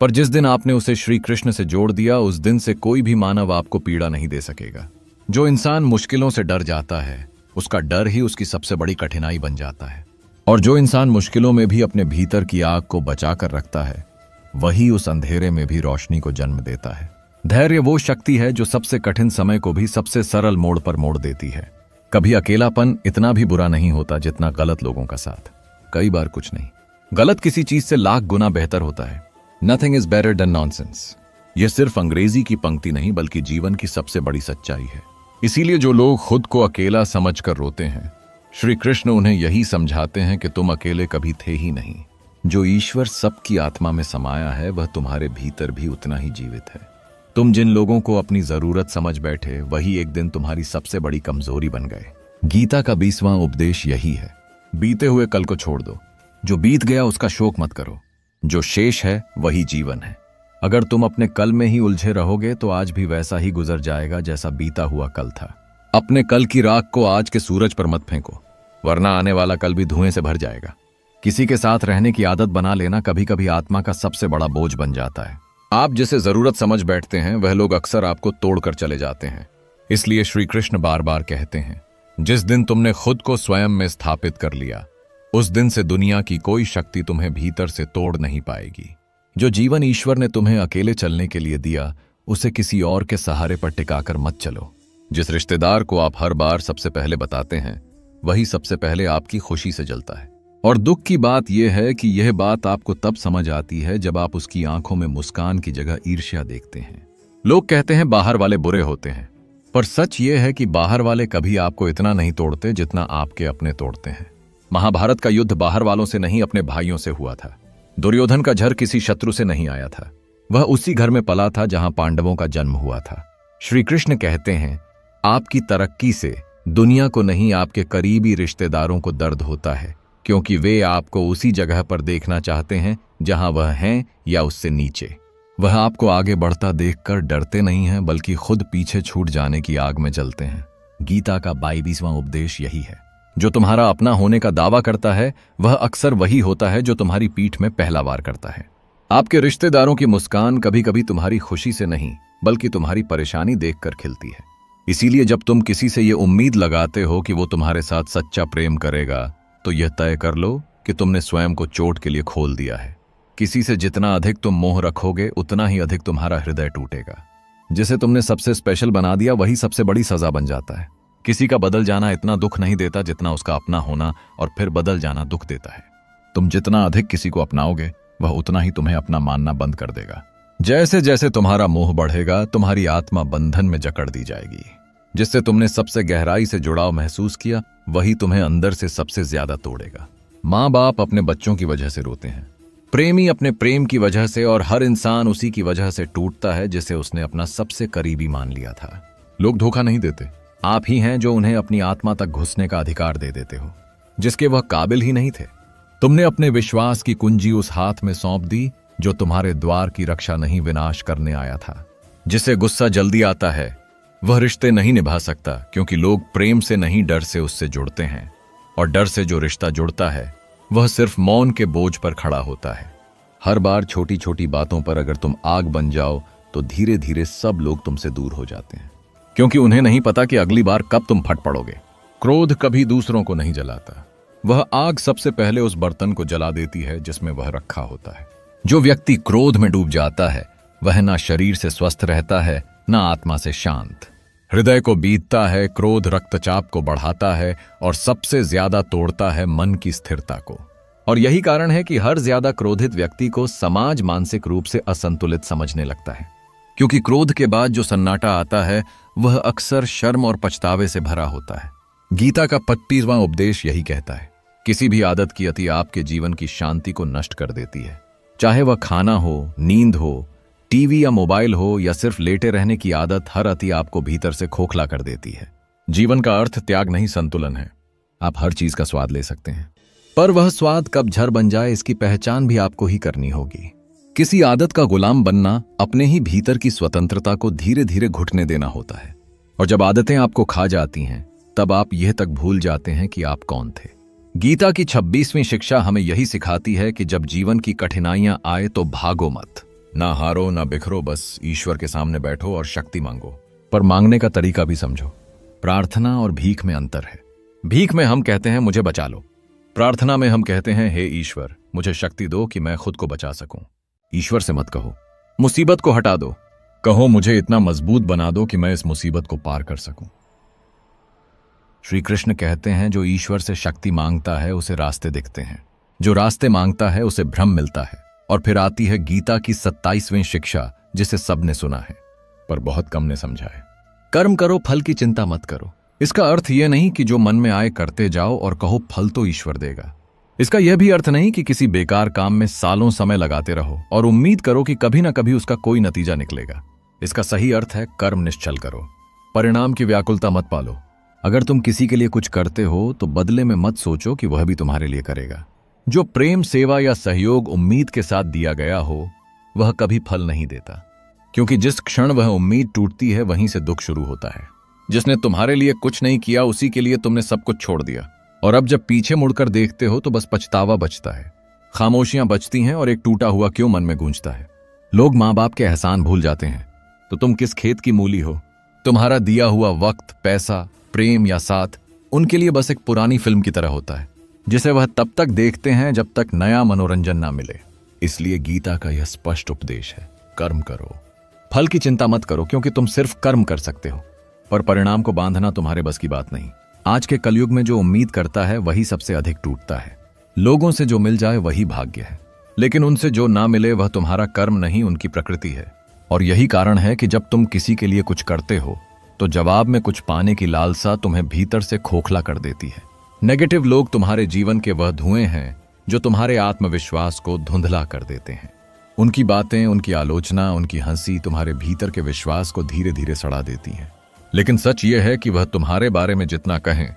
पर जिस दिन आपने उसे श्री कृष्ण से जोड़ दिया उस दिन से कोई भी मानव आपको पीड़ा नहीं दे सकेगा। जो इंसान मुश्किलों से डर जाता है उसका डर ही उसकी सबसे बड़ी कठिनाई बन जाता है, और जो इंसान मुश्किलों में भी अपने भीतर की आग को बचा कर रखता है वही उस अंधेरे में भी रोशनी को जन्म देता है। धैर्य वो शक्ति है जो सबसे कठिन समय को भी सबसे सरल मोड़ पर मोड़ देती है। कभी अकेलापन इतना भी बुरा नहीं होता जितना गलत लोगों का साथ। कई बार कुछ नहीं, गलत किसी चीज से लाख गुना बेहतर होता है। Nothing is better than nonsense. यह सिर्फ अंग्रेजी की पंक्ति नहीं बल्कि जीवन की सबसे बड़ी सच्चाई है। इसीलिए जो लोग खुद को अकेला समझकर रोते हैं, श्री कृष्ण उन्हें यही समझाते हैं कि तुम अकेले कभी थे ही नहीं। जो ईश्वर सबकी आत्मा में समाया है वह तुम्हारे भीतर भी उतना ही जीवित है। तुम जिन लोगों को अपनी जरूरत समझ बैठे वही एक दिन तुम्हारी सबसे बड़ी कमजोरी बन गए। गीता का 20वां उपदेश यही है, बीते हुए कल को छोड़ दो। जो बीत गया उसका शोक मत करो, जो शेष है वही जीवन है। अगर तुम अपने कल में ही उलझे रहोगे तो आज भी वैसा ही गुजर जाएगा जैसा बीता हुआ कल था। अपने कल की राख को आज के सूरज पर मत फेंको, वरना आने वाला कल भी धुएं से भर जाएगा। किसी के साथ रहने की आदत बना लेना कभी कभी आत्मा का सबसे बड़ा बोझ बन जाता है। आप जिसे जरूरत समझ बैठते हैं वह लोग अक्सर आपको तोड़कर चले जाते हैं। इसलिए श्री कृष्ण बार बार कहते हैं, जिस दिन तुमने खुद को स्वयं में स्थापित कर लिया उस दिन से दुनिया की कोई शक्ति तुम्हें भीतर से तोड़ नहीं पाएगी। जो जीवन ईश्वर ने तुम्हें अकेले चलने के लिए दिया उसे किसी और के सहारे पर टिकाकर मत चलो। जिस रिश्तेदार को आप हर बार सबसे पहले बताते हैं वही सबसे पहले आपकी खुशी से जलता है। और दुख की बात यह है कि यह बात आपको तब समझ आती है जब आप उसकी आंखों में मुस्कान की जगह ईर्ष्या देखते हैं। लोग कहते हैं बाहर वाले बुरे होते हैं, पर सच यह है कि बाहर वाले कभी आपको इतना नहीं तोड़ते जितना आपके अपने तोड़ते हैं। महाभारत का युद्ध बाहर वालों से नहीं अपने भाइयों से हुआ था। दुर्योधन का झर किसी शत्रु से नहीं आया था, वह उसी घर में पला था जहां पांडवों का जन्म हुआ था। श्री कृष्ण कहते हैं, आपकी तरक्की से दुनिया को नहीं आपके करीबी रिश्तेदारों को दर्द होता है, क्योंकि वे आपको उसी जगह पर देखना चाहते हैं जहां वह हैं या उससे नीचे। वह आपको आगे बढ़ता देखकर डरते नहीं हैं, बल्कि खुद पीछे छूट जाने की आग में जलते हैं। गीता का 22वां उपदेश यही है। जो तुम्हारा अपना होने का दावा करता है वह अक्सर वही होता है जो तुम्हारी पीठ में पहला वार करता है। आपके रिश्तेदारों की मुस्कान कभी कभी तुम्हारी खुशी से नहीं बल्कि तुम्हारी परेशानी देखकर खिलती है। इसीलिए जब तुम किसी से ये उम्मीद लगाते हो कि वो तुम्हारे साथ सच्चा प्रेम करेगा तो यह तय कर लो कि तुमने स्वयं को चोट के लिए खोल दिया है। किसी से जितना अधिक तुम मोह रखोगे उतना ही अधिक तुम्हारा हृदय टूटेगा। जिसे तुमने सबसे स्पेशल बना दिया वही सबसे बड़ी सजा बन जाता है। किसी का बदल जाना इतना दुख नहीं देता जितना उसका अपना होना और फिर बदल जाना दुख देता है। तुम जितना अधिक किसी को अपनाओगे वह उतना ही तुम्हें अपना मानना बंद कर देगा। जैसे जैसे तुम्हारा मोह बढ़ेगा तुम्हारी आत्मा बंधन में जकड़ दी जाएगी। जिससे तुमने सबसे गहराई से जुड़ाव महसूस किया वही तुम्हें अंदर से सबसे ज्यादा तोड़ेगा। माँ बाप अपने बच्चों की वजह से रोते हैं, प्रेमी अपने प्रेम की वजह से, और हर इंसान उसी की वजह से टूटता है जिसे उसने अपना सबसे करीबी मान लिया था। लोग धोखा नहीं देते, आप ही हैं जो उन्हें अपनी आत्मा तक घुसने का अधिकार दे देते हो जिसके वह काबिल ही नहीं थे। तुमने अपने विश्वास की कुंजी उस हाथ में सौंप दी जो तुम्हारे द्वार की रक्षा नहीं विनाश करने आया था। जिसे गुस्सा जल्दी आता है वह रिश्ते नहीं निभा सकता, क्योंकि लोग प्रेम से नहीं डर से उससे जुड़ते हैं, और डर से जो रिश्ता जुड़ता है वह सिर्फ मौन के बोझ पर खड़ा होता है। हर बार छोटी छोटी बातों पर अगर तुम आग बन जाओ तो धीरे धीरे सब लोग तुमसे दूर हो जाते हैं, क्योंकि उन्हें नहीं पता कि अगली बार कब तुम फट पड़ोगे। क्रोध कभी दूसरों को नहीं जलाता, वह आग सबसे पहले उस बर्तन को जला देती है जिसमें वह रखा होता है। जो व्यक्ति क्रोध में डूब जाता है वह ना शरीर से स्वस्थ रहता है ना आत्मा से शांत। हृदय को बीतता है, क्रोध रक्तचाप को बढ़ाता है और सबसे ज्यादा तोड़ता है मन की स्थिरता को। और यही कारण है कि हर ज्यादा क्रोधित व्यक्ति को समाज मानसिक रूप से असंतुलित समझने लगता है, क्योंकि क्रोध के बाद जो सन्नाटा आता है वह अक्सर शर्म और पछतावे से भरा होता है। गीता का 25वां उपदेश यही कहता है, किसी भी आदत की अति आपके जीवन की शांति को नष्ट कर देती है। चाहे वह खाना हो, नींद हो, टीवी या मोबाइल हो, या सिर्फ लेटे रहने की आदत, हर अति आपको भीतर से खोखला कर देती है। जीवन का अर्थ त्याग नहीं संतुलन है। आप हर चीज का स्वाद ले सकते हैं, पर वह स्वाद कब जहर बन जाए इसकी पहचान भी आपको ही करनी होगी। किसी आदत का गुलाम बनना अपने ही भीतर की स्वतंत्रता को धीरे धीरे घुटने देना होता है, और जब आदतें आपको खा जाती हैं तब आप यह तक भूल जाते हैं कि आप कौन थे। गीता की 26वीं शिक्षा हमें यही सिखाती है कि जब जीवन की कठिनाइयां आए तो भागो मत, ना हारो ना बिखरो, बस ईश्वर के सामने बैठो और शक्ति मांगो। पर मांगने का तरीका भी समझो। प्रार्थना और भीख में अंतर है। भीख में हम कहते हैं मुझे बचा लो, प्रार्थना में हम कहते हैं हे ईश्वर मुझे शक्ति दो कि मैं खुद को बचा सकूं। ईश्वर से मत कहो मुसीबत को हटा दो, कहो मुझे इतना मजबूत बना दो कि मैं इस मुसीबत को पार कर सकूं। श्री कृष्ण कहते हैं जो ईश्वर से शक्ति मांगता है उसे रास्ते दिखते हैं, जो रास्ते मांगता है उसे भ्रम मिलता है। और फिर आती है गीता की 27वीं शिक्षा जिसे सबने सुना है पर बहुत कम ने समझा है। कर्म करो, फल की चिंता मत करो। इसका अर्थ यह नहीं कि जो मन में आए करते जाओ और कहो फल तो ईश्वर देगा। इसका यह भी अर्थ नहीं कि किसी बेकार काम में सालों समय लगाते रहो और उम्मीद करो कि कभी ना कभी उसका कोई नतीजा निकलेगा। इसका सही अर्थ है कर्म निश्चल करो, परिणाम की व्याकुलता मत पालो। अगर तुम किसी के लिए कुछ करते हो तो बदले में मत सोचो कि वह भी तुम्हारे लिए करेगा। जो प्रेम, सेवा या सहयोग उम्मीद के साथ दिया गया हो वह कभी फल नहीं देता, क्योंकि जिस क्षण वह उम्मीद टूटती है वहीं से दुख शुरू होता है। जिसने तुम्हारे लिए कुछ नहीं किया उसी के लिए तुमने सब कुछ छोड़ दिया, और अब जब पीछे मुड़कर देखते हो तो बस पछतावा बचता है, खामोशियां बचती हैं और एक टूटा हुआ क्यों मन में गूंजता है। लोग माँ बाप के एहसान भूल जाते हैं, तो तुम किस खेत की मूली हो। तुम्हारा दिया हुआ वक्त, पैसा, प्रेम या साथ उनके लिए बस एक पुरानी फिल्म की तरह होता है, जिसे वह तब तक देखते हैं जब तक नया मनोरंजन ना मिले। इसलिए गीता का यह स्पष्ट उपदेश है, कर्म करो, फल की चिंता मत करो, क्योंकि तुम सिर्फ कर्म कर सकते हो, पर परिणाम को बांधना तुम्हारे बस की बात नहीं। आज के कलयुग में जो उम्मीद करता है वही सबसे अधिक टूटता है। लोगों से जो मिल जाए वही भाग्य है, लेकिन उनसे जो ना मिले वह तुम्हारा कर्म नहीं, उनकी प्रकृति है। और यही कारण है कि जब तुम किसी के लिए कुछ करते हो तो जवाब में कुछ पाने की लालसा तुम्हें भीतर से खोखला कर देती है। नेगेटिव लोग तुम्हारे जीवन के वह धुएं हैं जो तुम्हारे आत्मविश्वास को धुंधला कर देते हैं। उनकी बातें, उनकी आलोचना, उनकी हंसी तुम्हारे भीतर के विश्वास को धीरे धीरे सड़ा देती हैं। लेकिन सच यह है कि वह तुम्हारे बारे में जितना कहें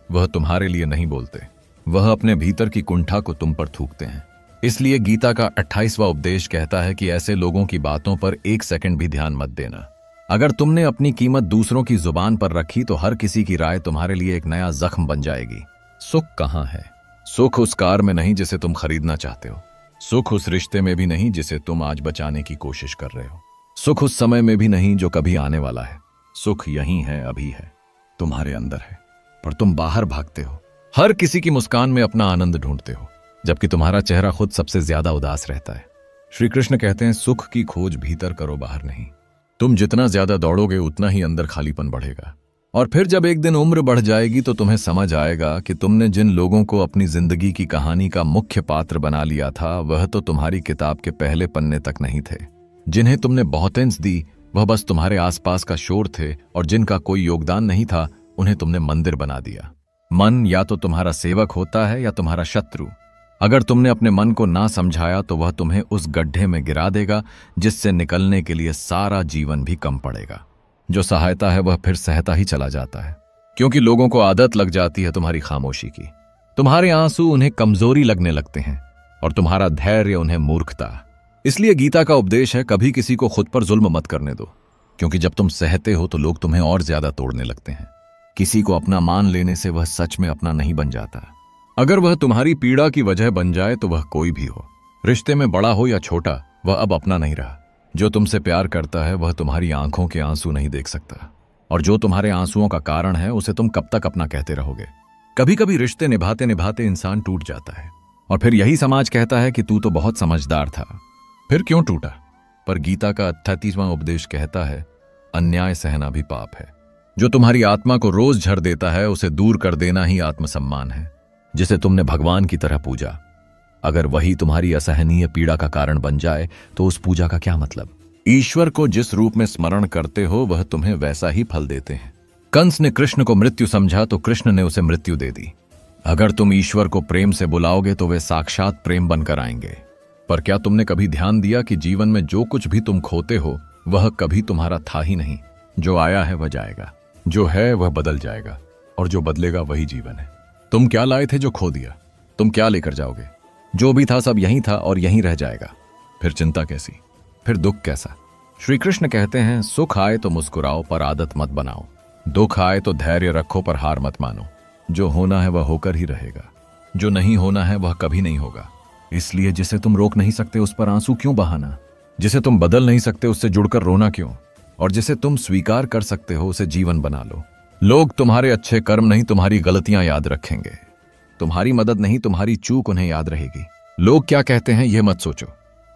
वह तुम्हारे लिए नहीं बोलते, वह अपने भीतर की कुंठा को तुम पर थूकते हैं। इसलिए गीता का 28वां उपदेश कहता है कि ऐसे लोगों की बातों पर एक सेकंड भी ध्यान मत देना। अगर तुमने अपनी कीमत दूसरों की जुबान पर रखी तो हर किसी की राय तुम्हारे लिए एक नया जख्म बन जाएगी। सुख कहाँ है? सुख उस कार में नहीं जिसे तुम खरीदना चाहते हो, सुख उस रिश्ते में भी नहीं जिसे तुम आज बचाने की कोशिश कर रहे हो, सुख उस समय में भी नहीं जो कभी आने वाला है। सुख यहीं है, अभी है, तुम्हारे अंदर है, पर तुम बाहर भागते हो, हर किसी की मुस्कान में अपना आनंद ढूंढते हो, जबकि तुम्हारा चेहरा खुद सबसे ज्यादा उदास रहता है। श्री कृष्ण कहते हैं, सुख की खोज भीतर करो, बाहर नहीं। तुम जितना ज्यादा दौड़ोगे उतना ही अंदर खालीपन बढ़ेगा, और फिर जब एक दिन उम्र बढ़ जाएगी तो तुम्हें समझ आएगा कि तुमने जिन लोगों को अपनी जिंदगी की कहानी का मुख्य पात्र बना लिया था वह तो तुम्हारी किताब के पहले पन्ने तक नहीं थे। जिन्हें तुमने बहुतेंस दी वह बस तुम्हारे आसपास का शोर थे, और जिनका कोई योगदान नहीं था उन्हें तुमने मंदिर बना दिया। मन या तो तुम्हारा सेवक होता है या तुम्हारा शत्रु। अगर तुमने अपने मन को ना समझाया तो वह तुम्हें उस गड्ढे में गिरा देगा जिससे निकलने के लिए सारा जीवन भी कम पड़ेगा। जो सहायता है वह फिर सहता ही चला जाता है, क्योंकि लोगों को आदत लग जाती है तुम्हारी खामोशी की। तुम्हारे आंसू उन्हें कमजोरी लगने लगते हैं और तुम्हारा धैर्य उन्हें मूर्खता। इसलिए गीता का उपदेश है, कभी किसी को खुद पर जुल्म मत करने दो, क्योंकि जब तुम सहते हो तो लोग तुम्हें और ज्यादा तोड़ने लगते हैं। किसी को अपना मान लेने से वह सच में अपना नहीं बन जाता। अगर वह तुम्हारी पीड़ा की वजह बन जाए तो वह कोई भी हो, रिश्ते में बड़ा हो या छोटा, वह अब अपना नहीं रहा। जो तुमसे प्यार करता है वह तुम्हारी आंखों के आंसू नहीं देख सकता, और जो तुम्हारे आंसुओं का कारण है उसे तुम कब तक अपना कहते रहोगे। कभी कभी रिश्ते निभाते निभाते इंसान टूट जाता है, और फिर यही समाज कहता है कि तू तो बहुत समझदार था, फिर क्यों टूटा। पर गीता का 38वां उपदेश कहता है, अन्याय सहना भी पाप है। जो तुम्हारी आत्मा को रोज झर देता है उसे दूर कर देना ही आत्मसम्मान है, जिसे तुमने भगवान की तरह पूजा। अगर वही तुम्हारी असहनीय पीड़ा का कारण बन जाए तो उस पूजा का क्या मतलब। ईश्वर को जिस रूप में स्मरण करते हो वह तुम्हें वैसा ही फल देते हैं। कंस ने कृष्ण को मृत्यु समझा तो कृष्ण ने उसे मृत्यु दे दी। अगर तुम ईश्वर को प्रेम से बुलाओगे तो वे साक्षात प्रेम बनकर आएंगे। पर क्या तुमने कभी ध्यान दिया कि जीवन में जो कुछ भी तुम खोते हो वह कभी तुम्हारा था ही नहीं। जो आया है वह जाएगा, जो है वह बदल जाएगा, और जो बदलेगा वही जीवन है। तुम क्या लाए थे जो खो दिया? तुम क्या लेकर जाओगे? जो भी था सब यहीं था और यहीं रह जाएगा। फिर चिंता कैसी, फिर दुख कैसा। श्री कृष्ण कहते हैं, सुख आए तो मुस्कुराओ पर आदत मत बनाओ, दुख आए तो धैर्य रखो पर हार मत मानो। जो होना है वह होकर ही रहेगा, जो नहीं होना है वह कभी नहीं होगा। इसलिए जिसे तुम रोक नहीं सकते उस पर आंसू क्यों बहाना, जिसे तुम बदल नहीं सकते उससे जुड़कर रोना क्यों, और जिसे तुम स्वीकार कर सकते हो उसे जीवन बना लो। लोग तुम्हारे अच्छे कर्म नहीं तुम्हारी गलतियां याद रखेंगे, तुम्हारी मदद नहीं तुम्हारी चूक उन्हें याद रहेगी। लोग क्या कहते हैं यह मत सोचो,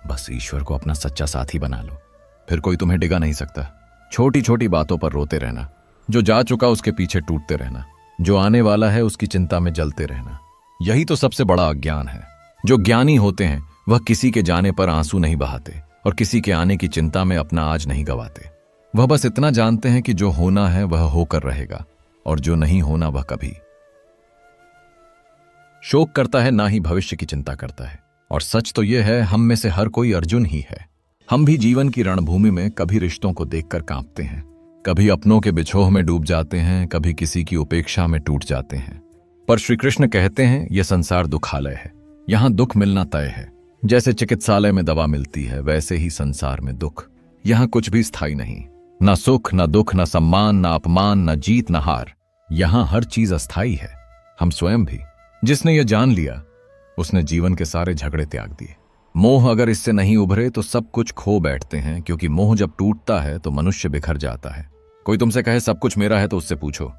बस ईश्वर को अपना सच्चा साथी बना लो, फिर कोई तुम्हें डिगा नहीं सकता। छोटी छोटी बातों पर रोते रहना, जो जा चुका उसके पीछे टूटते रहना, जो आने वाला है उसकी चिंता में जलते रहना, यही तो सबसे बड़ा अज्ञान है। जो ज्ञानी होते हैं वह किसी के जाने पर आंसू नहीं बहाते और किसी के आने की चिंता में अपना आज नहीं गवाते। वह बस इतना जानते हैं कि जो होना है वह होकर रहेगा, और जो नहीं होना वह कभी। शोक करता है ना ही भविष्य की चिंता करता है। और सच तो यह है, हम में से हर कोई अर्जुन ही है। हम भी जीवन की रणभूमि में कभी रिश्तों को देखकर कांपते हैं, कभी अपनों के बिछोह में डूब जाते हैं, कभी किसी की उपेक्षा में टूट जाते हैं। पर श्री कृष्ण कहते हैं, यह संसार दुखालय है, यहां दुख मिलना तय है। जैसे चिकित्सालय में दवा मिलती है, वैसे ही संसार में दुख। यहां कुछ भी स्थायी नहीं, ना सुख, ना दुख, ना सम्मान, ना अपमान, ना जीत, ना हार। यहां हर चीज अस्थायी है, हम स्वयं भी। जिसने यह जान लिया उसने जीवन के सारे झगड़े त्याग दिए। मोह अगर इससे नहीं उभरे तो सब कुछ खो बैठते हैं, क्योंकि मोह जब टूटता है तो मनुष्य बिखर जाता है। कोई तुमसे कहे सब कुछ मेरा है तो उससे पूछो,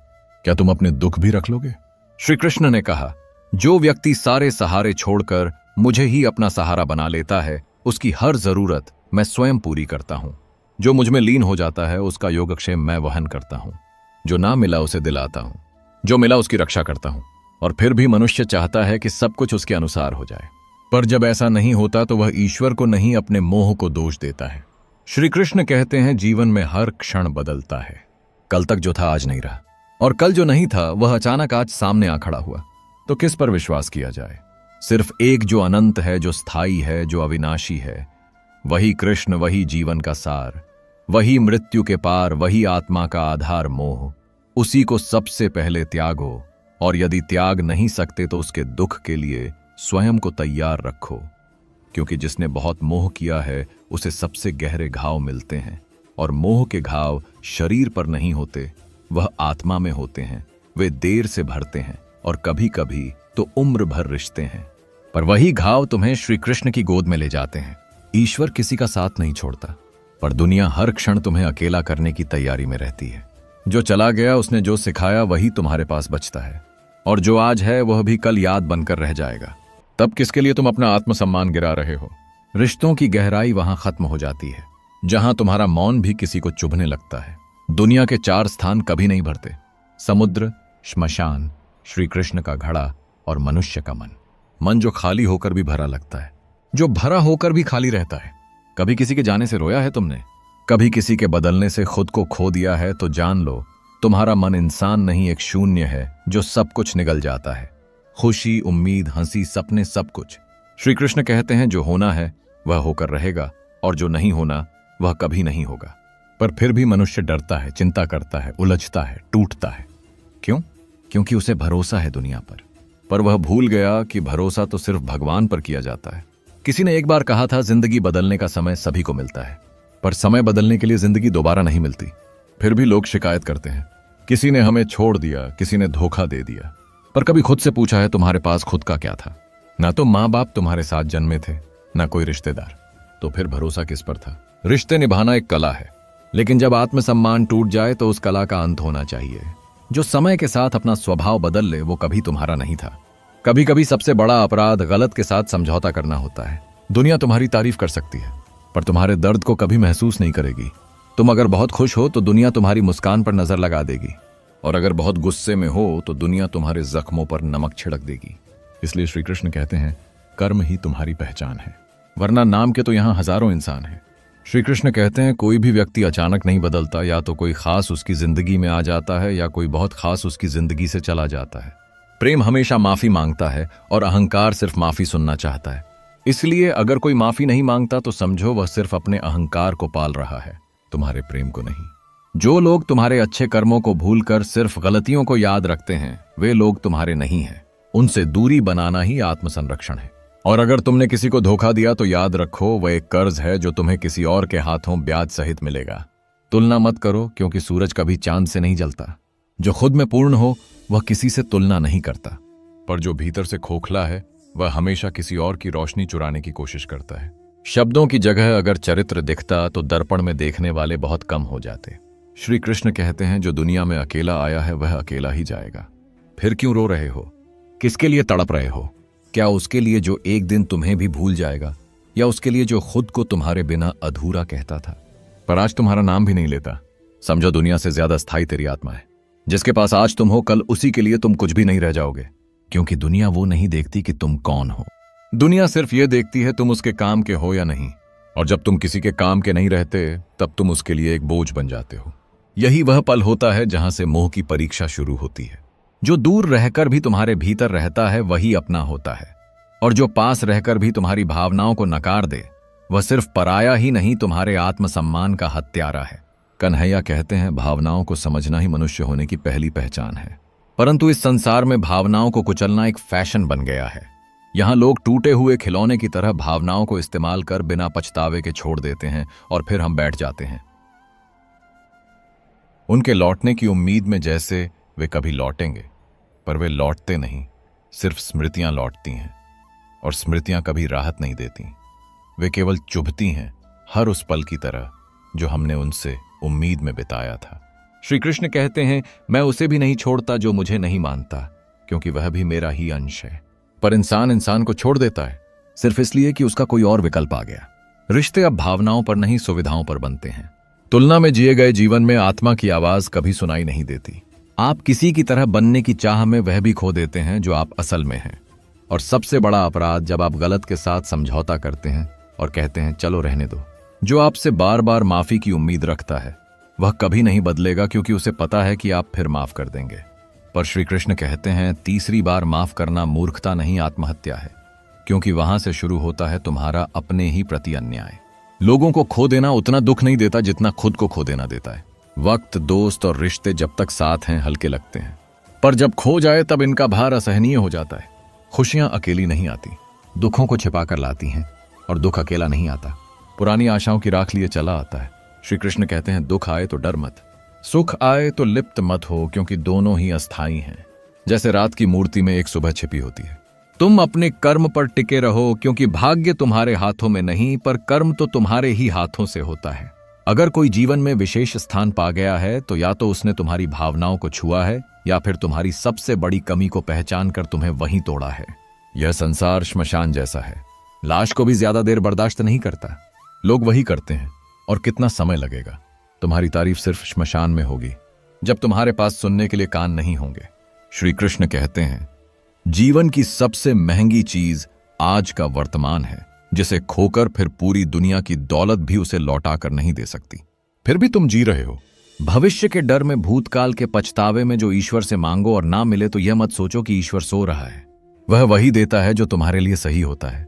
क्या तुम अपने दुख भी रख लोगे? श्री कृष्ण ने कहा, जो व्यक्ति सारे सहारे छोड़कर मुझे ही अपना सहारा बना लेता है, उसकी हर जरूरत मैं स्वयं पूरी करता हूं। जो मुझ में लीन हो जाता है उसका योगक्षेम मैं वहन करता हूं। जो ना मिला उसे दिलाता हूं, जो मिला उसकी रक्षा करता हूं। और फिर भी मनुष्य चाहता है कि सब कुछ उसके अनुसार हो जाए, पर जब ऐसा नहीं होता तो वह ईश्वर को नहीं, अपने मोह को दोष देता है। श्री कृष्ण कहते हैं, जीवन में हर क्षण बदलता है। कल तक जो था आज नहीं रहा, और कल जो नहीं था वह अचानक आज सामने आ खड़ा हुआ। तो किस पर विश्वास किया जाए? सिर्फ एक जो अनंत है, जो स्थायी है, जो अविनाशी है, वही कृष्ण, वही जीवन का सार, वही मृत्यु के पार, वही आत्मा का आधार मोह। उसी को सबसे पहले त्यागो, और यदि त्याग नहीं सकते तो उसके दुख के लिए स्वयं को तैयार रखो, क्योंकि जिसने बहुत मोह किया है उसे सबसे गहरे घाव मिलते हैं। और मोह के घाव शरीर पर नहीं होते, वह आत्मा में होते हैं। वे देर से भरते हैं और कभी कभी तो उम्र भर रिश्ते हैं, पर वही घाव तुम्हें श्री कृष्ण की गोद में ले जाते हैं। ईश्वर किसी का साथ नहीं छोड़ता, पर दुनिया हर क्षण तुम्हें अकेला करने की तैयारी में रहती है। जो चला गया उसने जो सिखाया वही तुम्हारे पास बचता है, और जो आज है वह भी कल याद बनकर रह जाएगा। तब किसके लिए तुम अपना आत्मसम्मान गिरा रहे हो? रिश्तों की गहराई वहां खत्म हो जाती है, जहां तुम्हारा मौन भी किसी को चुभने लगता है। दुनिया के 4 स्थान कभी नहीं भरते: समुद्र, श्मशान, श्री कृष्ण का घड़ा और मनुष्य का मन। मन जो खाली होकर भी भरा लगता है, जो भरा होकर भी खाली रहता है। कभी किसी के जाने से रोया है तुमने? कभी किसी के बदलने से खुद को खो दिया है? तो जान लो, तुम्हारा मन इंसान नहीं, एक शून्य है जो सब कुछ निगल जाता है। खुशी, उम्मीद, हंसी, सपने, सब कुछ। श्री कृष्ण कहते हैं, जो होना है वह होकर रहेगा, और जो नहीं होना वह कभी नहीं होगा। पर फिर भी मनुष्य डरता है, चिंता करता है, उलझता है, टूटता है। क्यों? क्योंकि उसे भरोसा है दुनिया पर वह भूल गया कि भरोसा तो सिर्फ भगवान पर किया जाता है। किसी ने एक बार कहा था, जिंदगी बदलने का समय सभी को मिलता है, पर समय बदलने के लिए जिंदगी दोबारा नहीं मिलती। फिर भी लोग शिकायत करते हैं, किसी ने हमें छोड़ दिया, किसी ने धोखा दे दिया। पर कभी खुद से पूछा है, तुम्हारे पास खुद का क्या था? ना तो माँ बाप तुम्हारे साथ जन्मे थे, ना कोई रिश्तेदार, तो फिर भरोसा किस पर था? रिश्ते निभाना एक कला है, लेकिन जब आत्मसम्मान टूट जाए तो उस कला का अंत होना चाहिए। जो समय के साथ अपना स्वभाव बदल ले वो कभी तुम्हारा नहीं था। कभी कभी सबसे बड़ा अपराध गलत के साथ समझौता करना होता है। दुनिया तुम्हारी तारीफ कर सकती है, पर तुम्हारे दर्द को कभी महसूस नहीं करेगी। तुम अगर बहुत खुश हो तो दुनिया तुम्हारी मुस्कान पर नजर लगा देगी, और अगर बहुत गुस्से में हो तो दुनिया तुम्हारे जख्मों पर नमक छिड़क देगी। इसलिए श्री कृष्ण कहते हैं, कर्म ही तुम्हारी पहचान है, वरना नाम के तो यहां हजारों इंसान हैं। श्री कृष्ण कहते हैं, कोई भी व्यक्ति अचानक नहीं बदलता, या तो कोई खास उसकी जिंदगी में आ जाता है या कोई बहुत खास उसकी जिंदगी से चला जाता है। प्रेम हमेशा माफी मांगता है और अहंकार सिर्फ माफी सुनना चाहता है। इसलिए अगर कोई माफी नहीं मांगता तो समझो वह सिर्फ अपने अहंकार को पाल रहा है, तुम्हारे प्रेम को नहीं। जो लोग तुम्हारे अच्छे कर्मों को भूलकर सिर्फ गलतियों को याद रखते हैं, वे लोग तुम्हारे नहीं हैं। उनसे दूरी बनाना ही आत्मसंरक्षण है। और अगर तुमने किसी को धोखा दिया तो याद रखो, वह एक कर्ज है जो तुम्हें किसी और के हाथों ब्याज सहित मिलेगा। तुलना मत करो, क्योंकि सूरज कभी चांद से नहीं जलता। जो खुद में पूर्ण हो वह किसी से तुलना नहीं करता, पर जो भीतर से खोखला है वह हमेशा किसी और की रोशनी चुराने की कोशिश करता है। शब्दों की जगह अगर चरित्र दिखता तो दर्पण में देखने वाले बहुत कम हो जाते। श्री कृष्ण कहते हैं, जो दुनिया में अकेला आया है वह अकेला ही जाएगा। फिर क्यों रो रहे हो? किसके लिए तड़प रहे हो? क्या उसके लिए जो एक दिन तुम्हें भी भूल जाएगा, या उसके लिए जो खुद को तुम्हारे बिना अधूरा कहता था, पर आज तुम्हारा नाम भी नहीं लेता? समझो दुनिया से ज्यादा स्थायी तेरी आत्मा है। जिसके पास आज तुम हो, कल उसी के लिए तुम कुछ भी नहीं रह जाओगे, क्योंकि दुनिया वो नहीं देखती कि तुम कौन हो। दुनिया सिर्फ ये देखती है तुम उसके काम के हो या नहीं, और जब तुम किसी के काम के नहीं रहते तब तुम उसके लिए एक बोझ बन जाते हो। यही वह पल होता है जहां से मोह की परीक्षा शुरू होती है। जो दूर रहकर भी तुम्हारे भीतर रहता है वही अपना होता है, और जो पास रहकर भी तुम्हारी भावनाओं को नकार दे वह सिर्फ पराया ही नहीं, तुम्हारे आत्मसम्मान का हत्यारा है। कन्हैया कहते हैं, भावनाओं को समझना ही मनुष्य होने की पहली पहचान है। परंतु इस संसार में भावनाओं को कुचलना एक फैशन बन गया है। यहाँ लोग टूटे हुए खिलौने की तरह भावनाओं को इस्तेमाल कर बिना पछतावे के छोड़ देते हैं और फिर हम बैठ जाते हैं उनके लौटने की उम्मीद में, जैसे वे कभी लौटेंगे। पर वे लौटते नहीं, सिर्फ स्मृतियां लौटती हैं, और स्मृतियां कभी राहत नहीं देती। वे केवल चुभती हैं, हर उस पल की तरह जो हमने उनसे उम्मीद में बिताया था। श्री कृष्ण कहते हैं, मैं उसे भी नहीं छोड़ता जो मुझे नहीं मानता, क्योंकि वह भी मेरा ही अंश है। पर इंसान को छोड़ देता है सिर्फ इसलिए कि उसका कोई और विकल्प आ गया। रिश्ते अब भावनाओं पर नहीं, सुविधाओं पर बनते हैं। तुलना में जिए गए जीवन में आत्मा की आवाज कभी सुनाई नहीं देती। आप किसी की तरह बनने की चाह में वह भी खो देते हैं जो आप असल में हैं। और सबसे बड़ा अपराध जब आप गलत के साथ समझौता करते हैं और कहते हैं चलो रहने दो। जो आपसे बार बार माफी की उम्मीद रखता है वह कभी नहीं बदलेगा, क्योंकि उसे पता है कि आप फिर माफ कर देंगे। पर श्री कृष्ण कहते हैं, तीसरी बार माफ करना मूर्खता नहीं, आत्महत्या है, क्योंकि वहां से शुरू होता है तुम्हारा अपने ही प्रति अन्याय। लोगों को खो देना उतना दुख नहीं देता जितना खुद को खो देना देता है। वक्त, दोस्त और रिश्ते जब तक साथ हैं हल्के लगते हैं, पर जब खो जाए तब इनका भार असहनीय हो जाता है। खुशियां अकेली नहीं आती, दुखों को छिपा कर लाती हैं, और दुख अकेला नहीं आता, पुरानी आशाओं की राख लिए चला आता है। श्री कृष्ण कहते हैं, दुख आए तो डर मत, सुख आए तो लिप्त मत हो, क्योंकि दोनों ही अस्थाई हैं। जैसे रात की मूर्ति में एक सुबह छिपी होती है। तुम अपने कर्म पर टिके रहो, क्योंकि भाग्य तुम्हारे हाथों में नहीं, पर कर्म तो तुम्हारे ही हाथों से होता है। अगर कोई जीवन में विशेष स्थान पा गया है तो या तो उसने तुम्हारी भावनाओं को छुआ है, या फिर तुम्हारी सबसे बड़ी कमी को पहचान कर तुम्हें वहीं तोड़ा है। यह संसार श्मशान जैसा है, लाश को भी ज्यादा देर बर्दाश्त नहीं करता। लोग वही करते हैं, और कितना समय लगेगा। तुम्हारी तारीफ सिर्फ श्मशान में होगी, जब तुम्हारे पास सुनने के लिए कान नहीं होंगे। श्री कृष्ण कहते हैं, जीवन की सबसे महंगी चीज आज का वर्तमान है, जिसे खोकर फिर पूरी दुनिया की दौलत भी उसे लौटा कर नहीं दे सकती। फिर भी तुम जी रहे हो। भविष्य के डर में, भूतकाल के पछतावे में जो ईश्वर से मांगो और ना मिले तो यह मत सोचो कि ईश्वर सो रहा है। वह वही देता है जो तुम्हारे लिए सही होता है,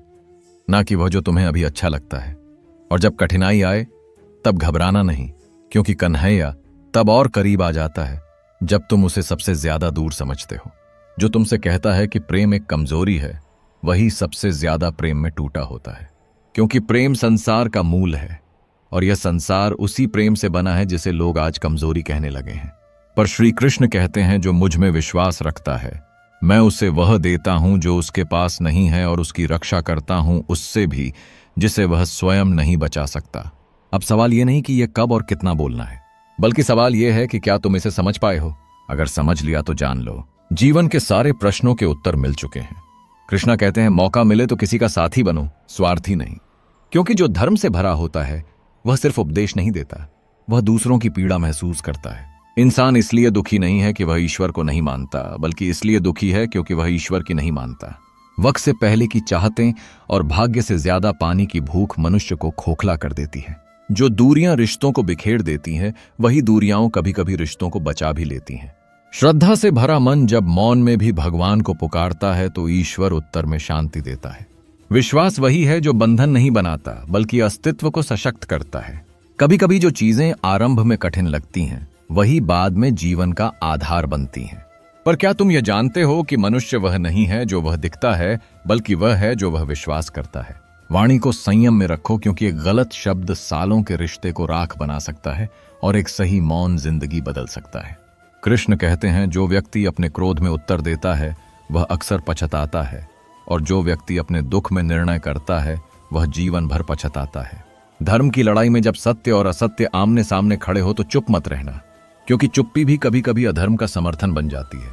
ना कि वह जो तुम्हें अभी अच्छा लगता है। और जब कठिनाई आए तब घबराना नहीं, क्योंकि कन्हैया तब और करीब आ जाता है जब तुम उसे सबसे ज्यादा दूर समझते हो। जो तुमसे कहता है कि प्रेम एक कमजोरी है, वही सबसे ज्यादा प्रेम में टूटा होता है, क्योंकि प्रेम संसार का मूल है, और यह संसार उसी प्रेम से बना है जिसे लोग आज कमजोरी कहने लगे हैं। पर श्री कृष्ण कहते हैं, जो मुझ में विश्वास रखता है, मैं उसे वह देता हूं जो उसके पास नहीं है, और उसकी रक्षा करता हूं उससे भी जिसे वह स्वयं नहीं बचा सकता। अब सवाल यह नहीं कि यह कब और कितना बोलना है, बल्कि सवाल यह है कि क्या तुम इसे समझ पाए हो। अगर समझ लिया तो जान लो, जीवन के सारे प्रश्नों के उत्तर मिल चुके हैं। कृष्णा कहते हैं, मौका मिले तो किसी का साथी बनो, स्वार्थी नहीं। क्योंकि जो धर्म से भरा होता है वह सिर्फ उपदेश नहीं देता, वह दूसरों की पीड़ा महसूस करता है। इंसान इसलिए दुखी नहीं है कि वह ईश्वर को नहीं मानता, बल्कि इसलिए दुखी है क्योंकि वह ईश्वर की नहीं मानता। वक्त से पहले की चाहतें और भाग्य से ज्यादा पानी की भूख मनुष्य को खोखला कर देती है। जो दूरियां रिश्तों को बिखेर देती हैं, वही दूरियां कभी कभी रिश्तों को बचा भी लेती हैं। श्रद्धा से भरा मन जब मौन में भी भगवान को पुकारता है तो ईश्वर उत्तर में शांति देता है। विश्वास वही है जो बंधन नहीं बनाता, बल्कि अस्तित्व को सशक्त करता है। कभी कभी जो चीजें आरंभ में कठिन लगती हैं, वही बाद में जीवन का आधार बनती हैं। पर क्या तुम यह जानते हो कि मनुष्य वह नहीं है जो वह दिखता है, बल्कि वह है जो वह विश्वास करता है। वाणी को संयम में रखो, क्योंकि एक गलत शब्द सालों के रिश्ते को राख बना सकता है, और एक सही मौन जिंदगी बदल सकता है। कृष्ण कहते हैं, जो व्यक्ति अपने क्रोध में उत्तर देता है वह अक्सर पछताता है, और जो व्यक्ति अपने दुख में निर्णय करता है वह जीवन भर पछताता है। धर्म की लड़ाई में जब सत्य और असत्य आमने सामने खड़े हो तो चुप मत रहना, क्योंकि चुप्पी भी कभी कभी अधर्म का समर्थन बन जाती है।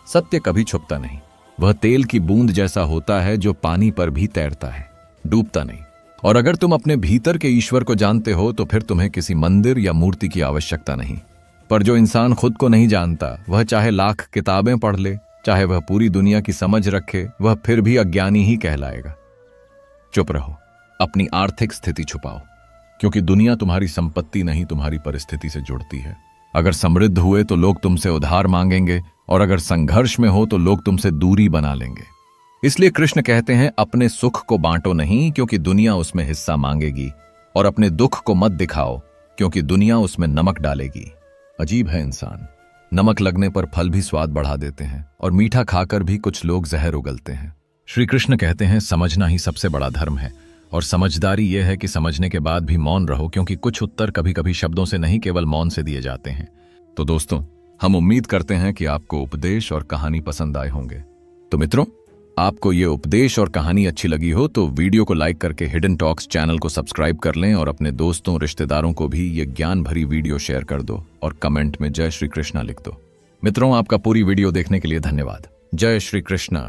सत्य कभी छुपता नहीं, वह तेल की बूंद जैसा होता है जो पानी पर भी तैरता है, डूबता नहीं। और अगर तुम अपने भीतर के ईश्वर को जानते हो तो फिर तुम्हें किसी मंदिर या मूर्ति की आवश्यकता नहीं। पर जो इंसान खुद को नहीं जानता, वह चाहे लाख किताबें पढ़ ले, चाहे वह पूरी दुनिया की समझ रखे, वह फिर भी अज्ञानी ही कहलाएगा। चुप रहो, अपनी आर्थिक स्थिति छुपाओ, क्योंकि दुनिया तुम्हारी संपत्ति नहीं, तुम्हारी परिस्थिति से जुड़ती है। अगर समृद्ध हुए तो लोग तुमसे उधार मांगेंगे, और अगर संघर्ष में हो तो लोग तुमसे दूरी बना लेंगे। इसलिए कृष्ण कहते हैं, अपने सुख को बांटो नहीं, क्योंकि दुनिया उसमें हिस्सा मांगेगी, और अपने दुख को मत दिखाओ, क्योंकि दुनिया उसमें नमक डालेगी। अजीब है इंसान, नमक लगने पर फल भी स्वाद बढ़ा देते हैं, और मीठा खाकर भी कुछ लोग जहर उगलते हैं। श्री कृष्ण कहते हैं समझना ही सबसे बड़ा धर्म है, और समझदारी यह है कि समझने के बाद भी मौन रहो, क्योंकि कुछ उत्तर कभी कभी शब्दों से नहीं केवल मौन से दिए जाते हैं। तो दोस्तों, हम उम्मीद करते हैं कि आपको उपदेश और कहानी पसंद आए होंगे। तो मित्रों, आपको ये उपदेश और कहानी अच्छी लगी हो तो वीडियो को लाइक करके हिडन टॉक्स चैनल को सब्सक्राइब कर लें और अपने दोस्तों रिश्तेदारों को भी ये ज्ञान भरी वीडियो शेयर कर दो और कमेंट में जय श्री कृष्णा लिख दो। मित्रों, आपका पूरी वीडियो देखने के लिए धन्यवाद। जय श्री कृष्णा।